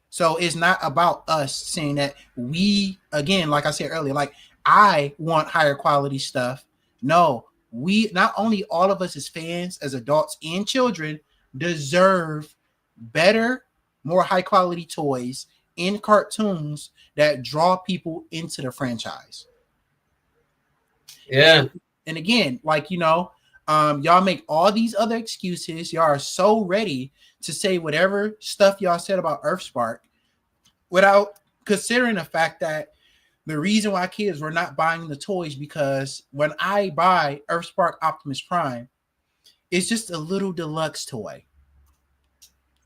Speaker 2: So it's not about us saying that we, again, like I said earlier, like I want higher quality stuff. No, we not only all of us as fans, as adults and children deserve better, more high quality toys in cartoons that draw people into the franchise.
Speaker 1: Yeah.
Speaker 2: And again, like, y'all make all these other excuses. Y'all are so ready to say whatever stuff y'all said about Earthspark without considering the fact that the reason why kids were not buying the toys, because when I buy Earthspark Optimus Prime, it's just a little deluxe toy.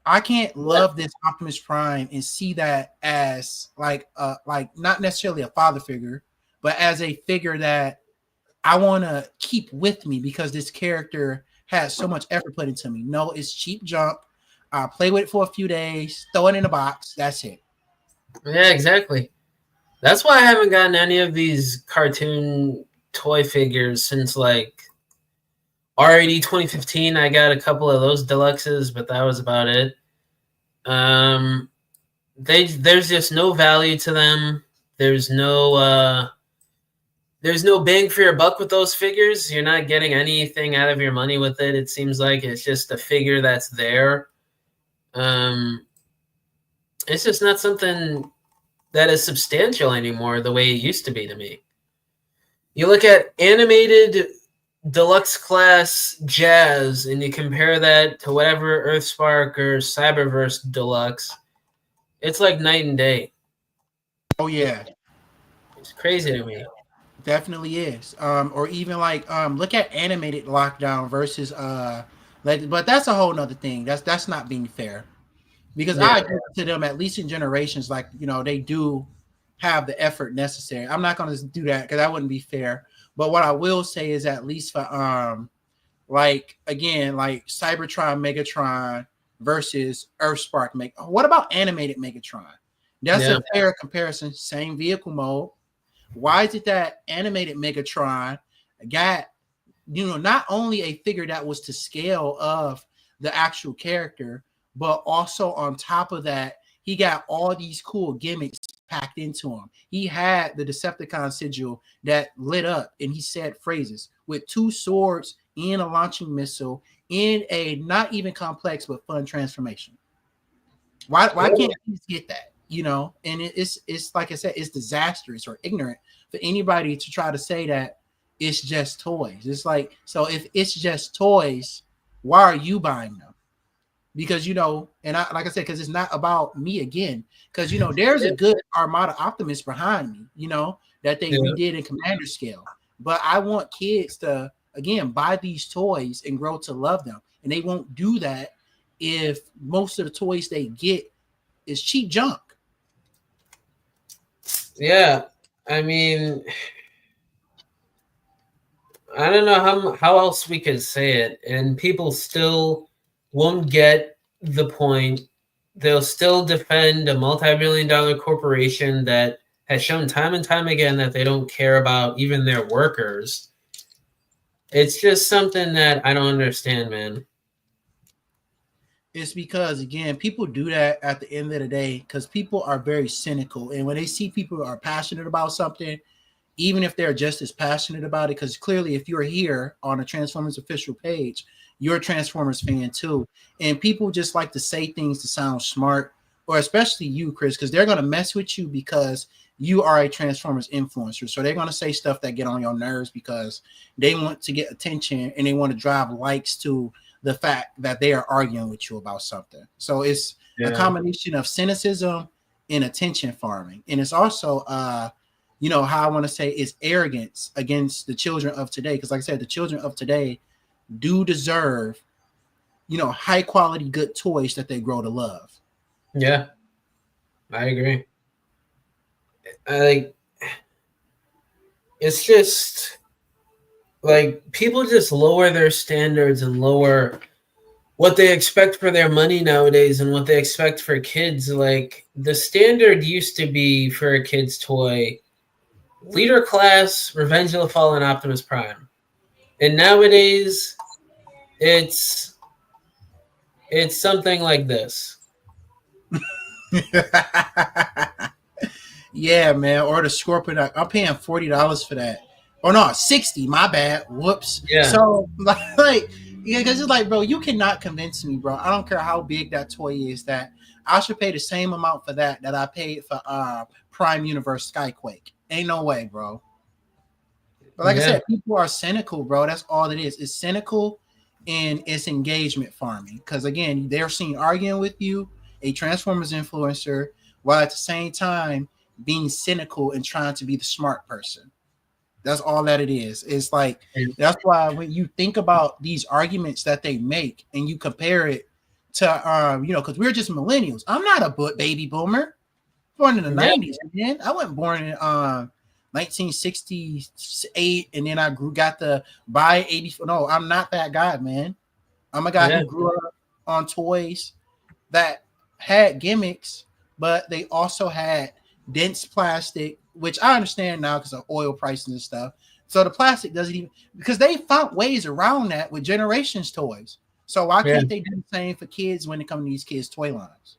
Speaker 2: I can't love this Optimus Prime and see that as like not necessarily a father figure, but as a figure that I want to keep with me because this character has so much effort put into me. No, it's cheap junk. I play with it for a few days, throw it in a box. That's it.
Speaker 1: Yeah, exactly. That's why I haven't gotten any of these cartoon toy figures since like already 2015. I got a couple of those deluxes, but that was about it. There's just no value to them. There's no bang for your buck with those figures. You're not getting anything out of your money with it. It seems like it's just a figure that's there. It's just not something that is substantial anymore the way it used to be to me. You look at animated deluxe class Jazz and you compare that to whatever Earthspark or Cyberverse deluxe, it's like night and day.
Speaker 2: Oh yeah,
Speaker 1: It's crazy to me.
Speaker 2: definitely is. Or even like look at animated Lockdown versus but that's a whole nother thing. That's not being fair. Because
Speaker 1: Yeah.
Speaker 2: I agree to them, at least in generations, like, they do have the effort necessary. I'm not going to do that because that wouldn't be fair. But what I will say is, at least for like again, like Cybertron Megatron versus Earthspark what about animated Megatron? That's
Speaker 1: Yeah.
Speaker 2: a fair comparison. Same vehicle mode. Why is it that animated Megatron got, not only a figure that was to scale of the actual character, but also on top of that, he got all these cool gimmicks packed into him. He had the Decepticon sigil that lit up and he said phrases with 2 swords and a launching missile in a not even complex but fun transformation. Why can't you get that? And it's like I said, it's disastrous or ignorant for anybody to try to say that it's just toys. It's like, so if it's just toys, why are you buying them? Because and I, like I said, because it's not about me again. Because there's a good Armada Optimus behind me, that they redid in Commander scale. But I want kids to again buy these toys and grow to love them, and they won't do that if most of the toys they get is cheap junk.
Speaker 1: Yeah. I mean, I don't know how else we could say it, and people still won't get the point. They'll still defend a multi-billion-dollar corporation that has shown time and time again that they don't care about even their workers. It's just something that I don't understand, man.
Speaker 2: It's because, again, people do that at the end of the day because people are very cynical, and when they see people are passionate about something, even if they're just as passionate about it, because clearly if you're here on a Transformers official page, you're a Transformers fan too. And people just like to say things to sound smart, or especially you, Chris, because they're going to mess with you because you are a Transformers influencer. So they're going to say stuff that get on your nerves because they want to get attention and they want to drive likes to the fact that they are arguing with you about something. So it's a combination of cynicism and attention farming. And it's also, how I want to say is arrogance against the children of today. Because like I said, the children of today do deserve, high quality, good toys that they grow to love.
Speaker 1: Yeah, I agree. It's just like people just lower their standards and lower what they expect for their money nowadays and what they expect for kids. Like the standard used to be for a kid's toy, Leader Class, Revenge of the Fallen Optimus Prime. And nowadays it's something like this.
Speaker 2: Yeah, man. Or the Scorpion. I'm paying $40 for that. Or no, 60. My bad. Whoops.
Speaker 1: Yeah.
Speaker 2: So like Yeah, because it's like, bro, you cannot convince me, bro. I don't care how big that toy is, that I should pay the same amount for that I paid for Prime Universe Skyquake. Ain't no way, bro. But like I
Speaker 1: Yeah,
Speaker 2: said, people are cynical, bro. That's all it is. It's cynical and it's engagement farming. Because again, they're seen arguing with you, a Transformers influencer, while at the same time being cynical and trying to be the smart person. That's all that it is. It's like, that's why when you think about these arguments that they make and you compare it to because we're just millennials. I'm not a baby boomer. Born in the
Speaker 1: yeah,
Speaker 2: 90s, man. I wasn't born in 1968 and then I got the buy 84. No, I'm not that guy, man. I'm a guy
Speaker 1: yeah,
Speaker 2: who grew up on toys that had gimmicks, but they also had dense plastic, which I understand now because of oil prices and stuff. So the plastic doesn't even, because they found ways around that with Generations toys. So why
Speaker 1: yeah.
Speaker 2: can't they do the same for kids when it comes to these kids' toy lines?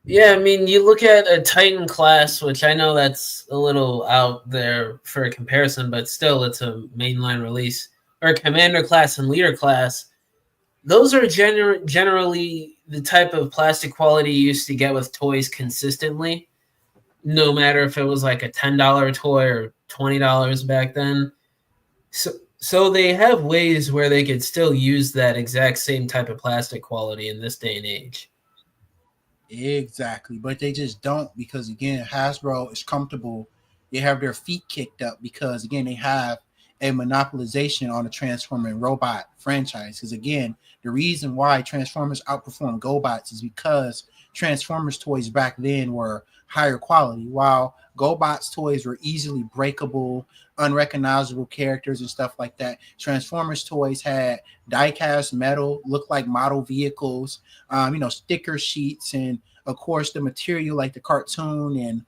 Speaker 1: Yeah, I mean, you look at a Titan class, which I know that's a little out there for a comparison, but still, it's a mainline release. Or Commander class and Leader class. Those are generally the type of plastic quality you used to get with toys consistently, no matter if it was like a $10 toy or $20 back then. So they have ways where they could still use that exact same type of plastic quality in this day and age.
Speaker 2: Exactly, but they just don't, because again, Hasbro is comfortable. They have their feet kicked up because again, they have a monopolization on the Transformer and Robot franchise. Because again, the reason why Transformers outperform GoBots is because Transformers toys back then were higher quality, while GoBots toys were easily breakable, unrecognizable characters and stuff like that. Transformers toys had die-cast metal, looked like model vehicles, sticker sheets, and of course the material like the cartoon and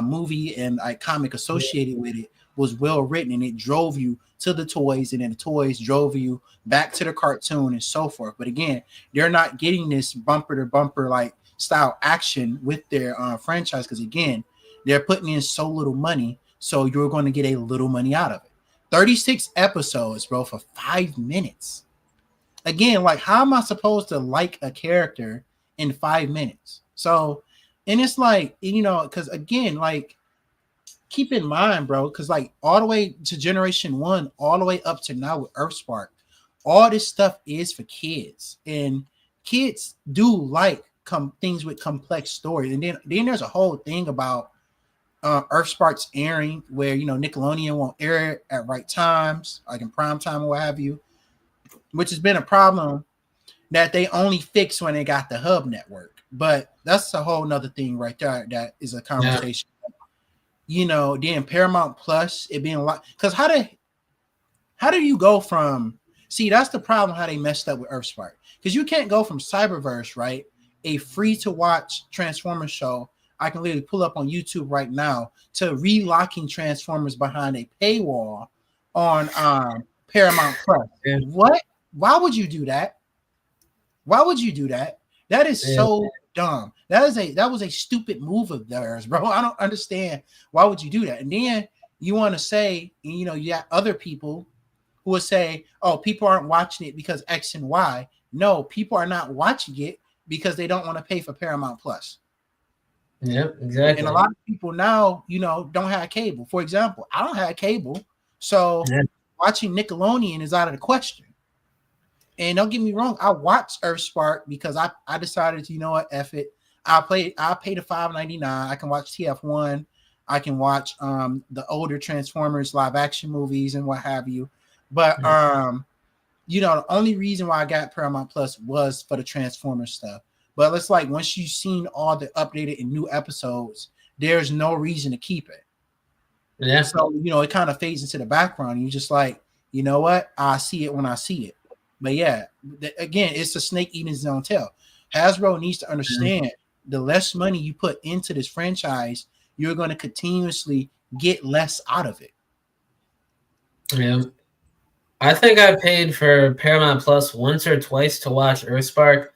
Speaker 2: movie and comic associated with it was well written, and it drove you to the toys, and then the toys drove you back to the cartoon and so forth. But again, they're not getting this bumper to bumper like style action with their franchise, because again, they're putting in so little money, so you're going to get a little money out of it. 36 episodes, bro, for 5 minutes. Again, like, how am I supposed to like a character in 5 minutes? So, and it's like, because again, like, keep in mind, bro, because like all the way to Generation 1, all the way up to now with Earthspark, all this stuff is for kids, and kids do like things with complex stories. And then there's a whole thing about Earthspark's airing, where Nickelodeon won't air it at right times, like in prime time or what have you, which has been a problem that they only fix when they got the hub network. But that's a whole nother thing right there. That is a conversation. Yeah. Then Paramount Plus, it being a lot, because how do you go from, see, that's the problem, how they messed up with Earthspark, because you can't go from Cyberverse, right, a free to watch Transformers show I can literally pull up on YouTube right now, to relocking Transformers behind a paywall on Paramount Plus.
Speaker 1: Yeah.
Speaker 2: What? Why would you do that? Why would you do that? That is so dumb. That was a stupid move of theirs, bro. I don't understand. Why would you do that? And then you want to say, you got other people who will say, oh, people aren't watching it because X and Y. No, people are not watching it because they don't want to pay for Paramount Plus.
Speaker 1: Yeah, exactly.
Speaker 2: And a lot of people now, don't have cable. For example, I don't have cable, so watching Nickelodeon is out of the question. And don't get me wrong, I watched Earthspark because I decided to, F it. I'll pay the $5.99. I can watch TF1. I can watch the older Transformers live action movies and what have you. But the only reason why I got Paramount Plus was for the Transformers stuff. But it's like, once you've seen all the updated and new episodes, there's no reason to keep it.
Speaker 1: Yeah.
Speaker 2: So, it kind of fades into the background. You're just like, you know what? I see it when I see it. But yeah, again, it's a snake eating its own tail. Hasbro needs to understand, the less money you put into this franchise, you're going to continuously get less out of it.
Speaker 1: Yeah. I think I paid for Paramount Plus once or twice to watch Earthspark.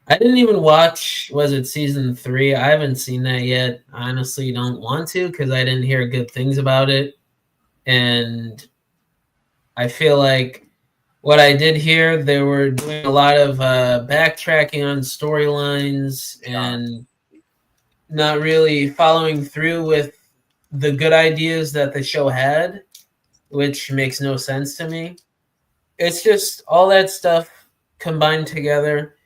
Speaker 1: I didn't even watch, was it season 3? I haven't seen that yet. I honestly don't want to, because I didn't hear good things about it. And I feel like what I did hear, they were doing a lot of backtracking on storylines and not really following through with the good ideas that the show had, which makes no sense to me. It's just all that stuff combined together.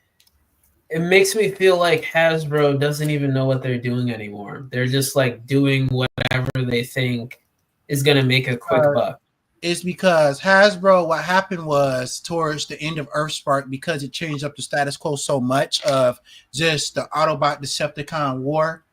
Speaker 1: It makes me feel like Hasbro doesn't even know what they're doing anymore. They're just like doing whatever they think is going to make a quick buck.
Speaker 2: It's because Hasbro, what happened was towards the end of Earthspark, because it changed up the status quo so much of just the Autobot Decepticon war,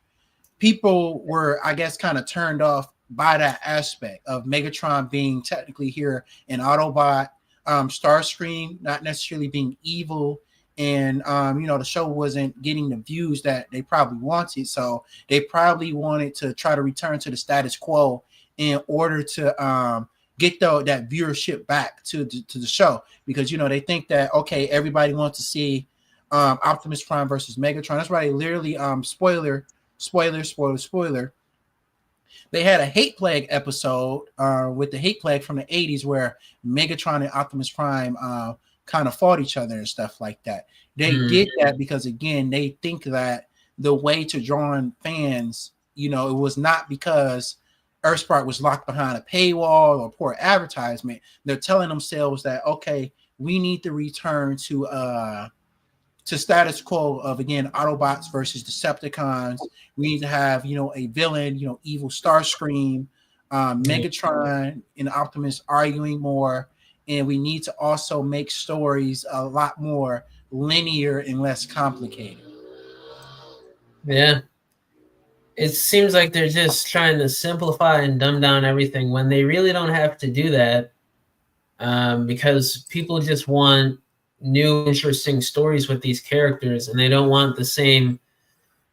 Speaker 2: people were, I guess, kind of turned off by that aspect of Megatron being technically here in Autobot, Starscream not necessarily being evil, and the show wasn't getting the views that they probably wanted, so they probably wanted to try to return to the status quo in order to get that viewership back to the show, because they think that, okay, everybody wants to see Optimus Prime versus Megatron. That's why they literally spoiler. They had a Hate Plague episode with the Hate Plague from the 80s where Megatron and Optimus Prime kind of fought each other and stuff like that. They did that because, again, they think that the way to draw in fans, it was not because Earthspark was locked behind a paywall or poor advertisement. They're telling themselves that, okay, we need to return to status quo of, again, Autobots versus Decepticons. We need to have, a villain, evil Starscream, Megatron and Optimus arguing more. And we need to also make stories a lot more linear and less complicated.
Speaker 1: Yeah. It seems like they're just trying to simplify and dumb down everything when they really don't have to do that, because people just want new, interesting stories with these characters, and they don't want the same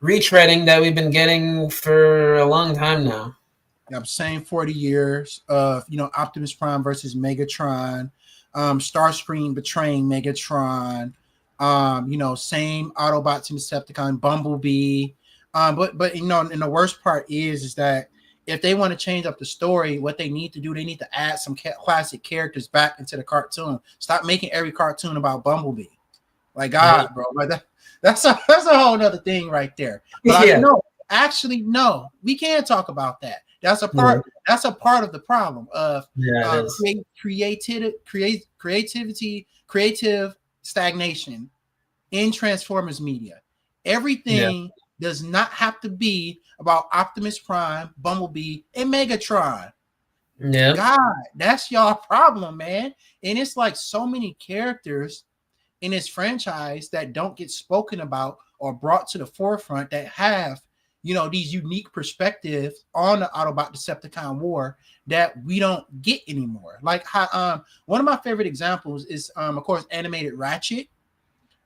Speaker 1: retreading that we've been getting for a long time now.
Speaker 2: Yep, same 40 years of, Optimus Prime versus Megatron, Starscream betraying Megatron, same Autobots and Decepticon, Bumblebee. But and the worst part is that if they want to change up the story, what they need to do, they need to add some classic characters back into the cartoon. Stop making every cartoon about Bumblebee. Like, God, bro, like that's a whole other thing right there. But no, we can't talk about that. That's a part. Yeah. That's a part of the problem of creative stagnation in Transformers media. Everything does not have to be about Optimus Prime, Bumblebee, and Megatron.
Speaker 1: Yeah,
Speaker 2: God, that's y'all problem, man. And it's like so many characters in this franchise that don't get spoken about or brought to the forefront that have, these unique perspectives on the Autobot Decepticon war that we don't get anymore. Like how one of my favorite examples is of course animated Ratchet.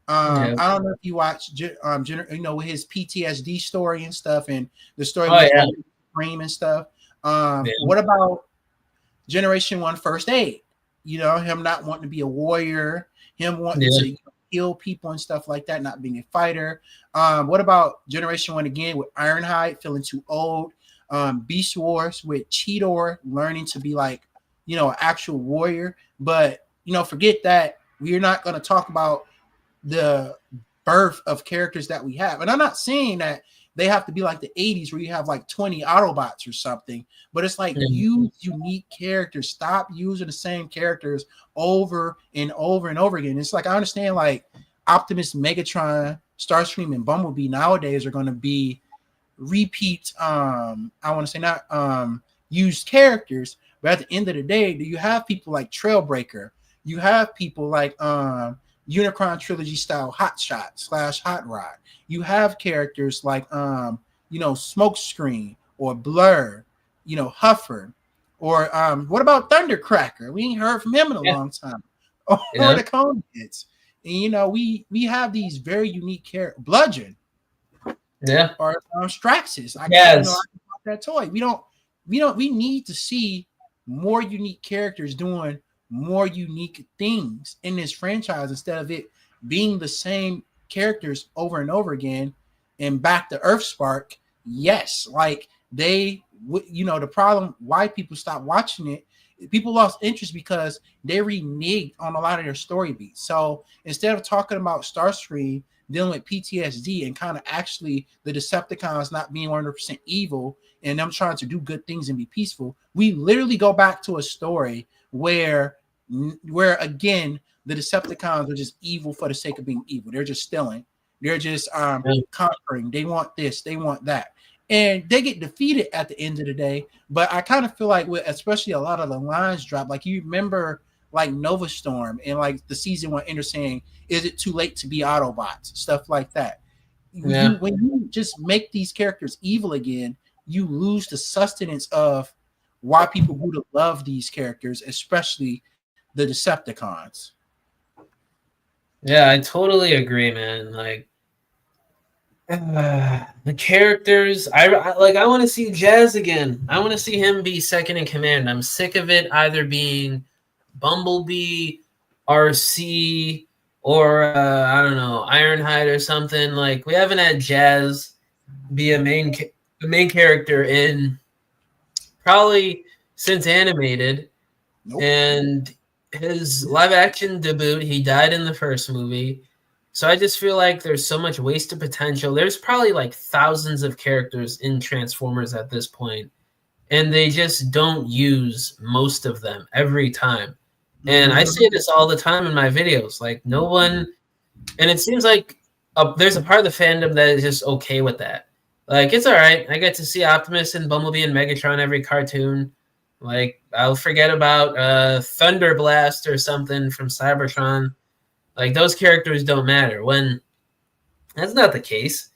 Speaker 2: I don't know if you watch with his PTSD story and stuff, and the story with Prime and stuff. What about Generation 1 First Aid? Him not wanting to be a warrior, him wanting to heal people and stuff like that, not being a fighter. What about Generation 1 again with Ironhide feeling too old? Beast Wars with Cheetor learning to be like, an actual warrior. But, forget that. We're not going to talk about the birth of characters that we have. And I'm not saying that they have to be like the 80s where you have like 20 Autobots or something, but it's like use unique characters. Stop using the same characters over and over and over again. It's like, I understand like Optimus, Megatron, Starscream, and Bumblebee nowadays are going to be repeat, I want to say not used characters, but at the end of the day, do you have people like Trailbreaker? You have people like Unicron Trilogy style Hot Shot / Hot Rod. You have characters like Smokescreen or Blur, Huffer, or what about Thundercracker? We ain't heard from him in a long time. Or the Coneheads. And we have these very unique characters. Bludgeon.
Speaker 1: Yeah.
Speaker 2: Or Straxus. I can't know about that toy. We need to see more unique characters doing more unique things in this franchise instead of it being the same characters over and over again. And back to Earthspark, yes, like the problem why people stop watching it people lost interest because they reneged on a lot of their story beats. So instead of talking about Starscream dealing with PTSD and kind of actually the Decepticons not being 100% evil and them trying to do good things and be peaceful, we literally go back to a story where again the Decepticons are just evil for the sake of being evil. They're just stealing. They're just conquering. They want this. They want that. And they get defeated at the end of the day. But I kind of feel like, with especially a lot of the lines drop, like you remember like Nova Storm and like the season 1 Ender saying, "Is it too late to be Autobots?" Stuff like that.
Speaker 1: Yeah.
Speaker 2: When you just make these characters evil again, you lose the sustenance of why people grew to love these characters, especially the Decepticons.
Speaker 1: Yeah, I totally agree, man. Like the characters, I want to see Jazz again. I want to see him be second in command. I'm sick of it either being Bumblebee, RC, or I don't know, Ironhide or something. Like we haven't had Jazz be a main character in probably since animated.
Speaker 2: Nope.
Speaker 1: And his live action debut, he died in the first movie. So I just feel like there's so much wasted potential. There's probably like thousands of characters in Transformers at this point, and they just don't use most of them every time. And I say this all the time in my videos. Like no one, and it seems like there's a part of the fandom that is just okay with that. Like it's all right. I get to see Optimus and Bumblebee and Megatron every cartoon. Like I'll forget about Thunder Blast or something from Cybertron. Like those characters don't matter when that's not the case.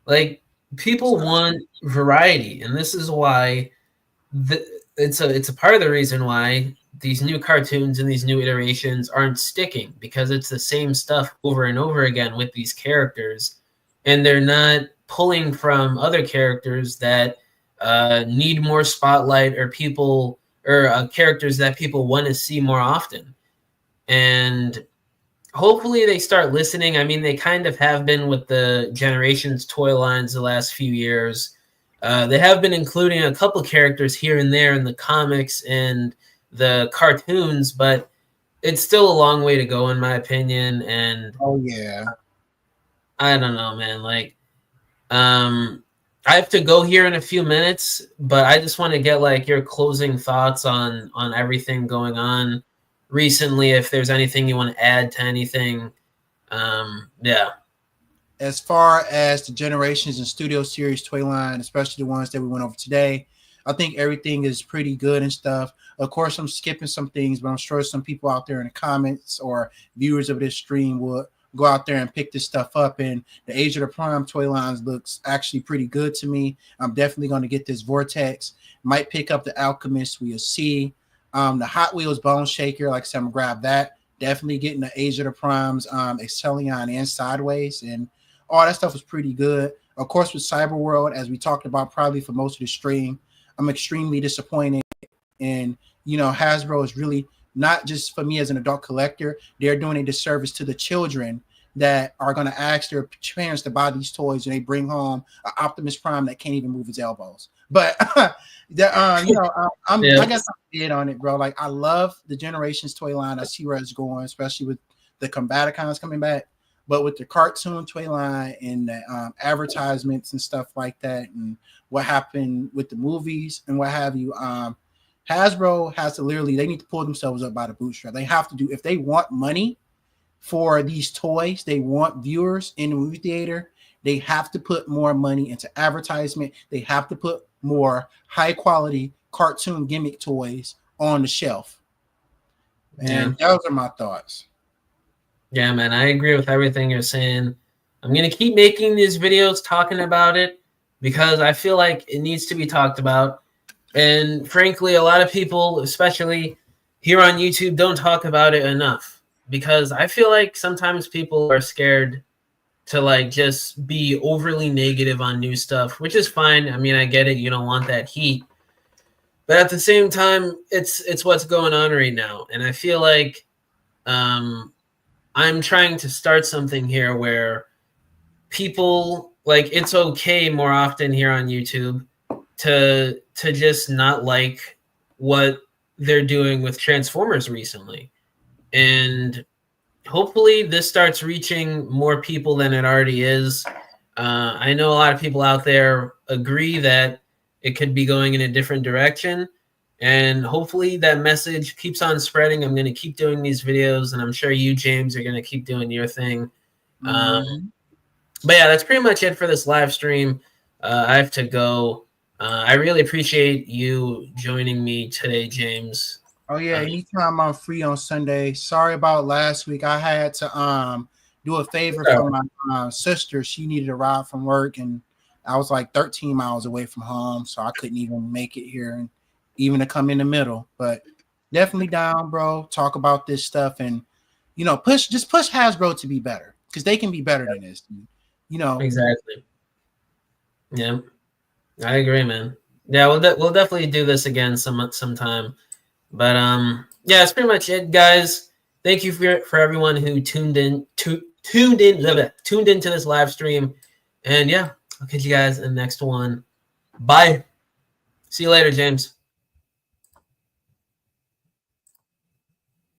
Speaker 1: Like people want variety, and this is why it's a part of the reason why these new cartoons and these new iterations aren't sticking, because it's the same stuff over and over again with these characters, and they're not pulling from other characters that need more spotlight, or people or characters that people want to see more often. And hopefully they start listening. I mean, they kind of have been with the Generations toy lines the last few years. They have been including a couple characters here and there in the comics and the cartoons, but it's still a long way to go, in my opinion. And
Speaker 2: oh yeah,
Speaker 1: I don't know, man. Like, I have to go here in a few minutes, but I just want to get like your closing thoughts on everything going on recently. If there's anything you want to add to anything, yeah.
Speaker 2: As far as the Generations and Studio Series toy line, especially the ones that we went over today, I think everything is pretty good and stuff. Of course, I'm skipping some things, but I'm sure some people out there in the comments or viewers of this stream will go out there and pick this stuff up. And the Age of the Prime toy lines looks actually pretty good to me. I'm definitely going to get this Vortex. Might pick up the Alchemist. We'll see. The Hot Wheels Bone Shaker, like I said, I'm gonna grab that. Definitely getting the Age of the Primes, Excellion and Sideways, and all that stuff was pretty good. Of course, with Cyberworld, as we talked about probably for most of the stream, I'm extremely disappointed. And, Hasbro is really not just for me as an adult collector. They're doing a disservice to the children that are going to ask their parents to buy these toys, and they bring home an Optimus Prime that can't even move his elbows. But, I guess I'm dead on it, bro. Like, I love the Generations toy line. I see where it's going, especially with the Combaticons coming back. But with the cartoon toy line and the advertisements and stuff like that, and what happened with the movies and what have you, Hasbro has to they need to pull themselves up by the bootstrap. They have to do, if they want money for these toys, they want viewers in the movie theater, they have to put more money into advertisement. They have to put more high quality cartoon gimmick toys on the shelf. And those are my thoughts.
Speaker 1: Yeah, man, I agree with everything you're saying. I'm going to keep making these videos talking about it because I feel like it needs to be talked about. And frankly, a lot of people, especially here on YouTube, don't talk about it enough, because I feel like sometimes people are scared to like just be overly negative on new stuff, which is fine. I mean, I get it. You don't want that heat. But at the same time, it's what's going on right now. And I feel like I'm trying to start something here where people, like, it's okay more often here on YouTube to just not like what they're doing with Transformers recently. And hopefully this starts reaching more people than it already is. I know a lot of people out there agree that it could be going in a different direction. And hopefully that message keeps on spreading. I'm going to keep doing these videos, and I'm sure you, James, are going to keep doing your thing. But yeah, that's pretty much it for this live stream. I have to go. I really appreciate you joining me today, James.
Speaker 2: Oh yeah, anytime I'm free on Sunday. Sorry about last week. I had to do a favor for my sister. She needed a ride from work, and I was like 13 miles away from home, so I couldn't even make it here, and even to come in the middle. But definitely down, bro. Talk about this stuff, and push Hasbro to be better, because they can be better than this.
Speaker 1: Exactly. Yeah, I agree, man. Yeah, we'll definitely do this again sometime. But yeah, that's pretty much it, guys. Thank you for everyone who tuned into this live stream. And yeah, I'll catch you guys in the next one. Bye. See you later, James.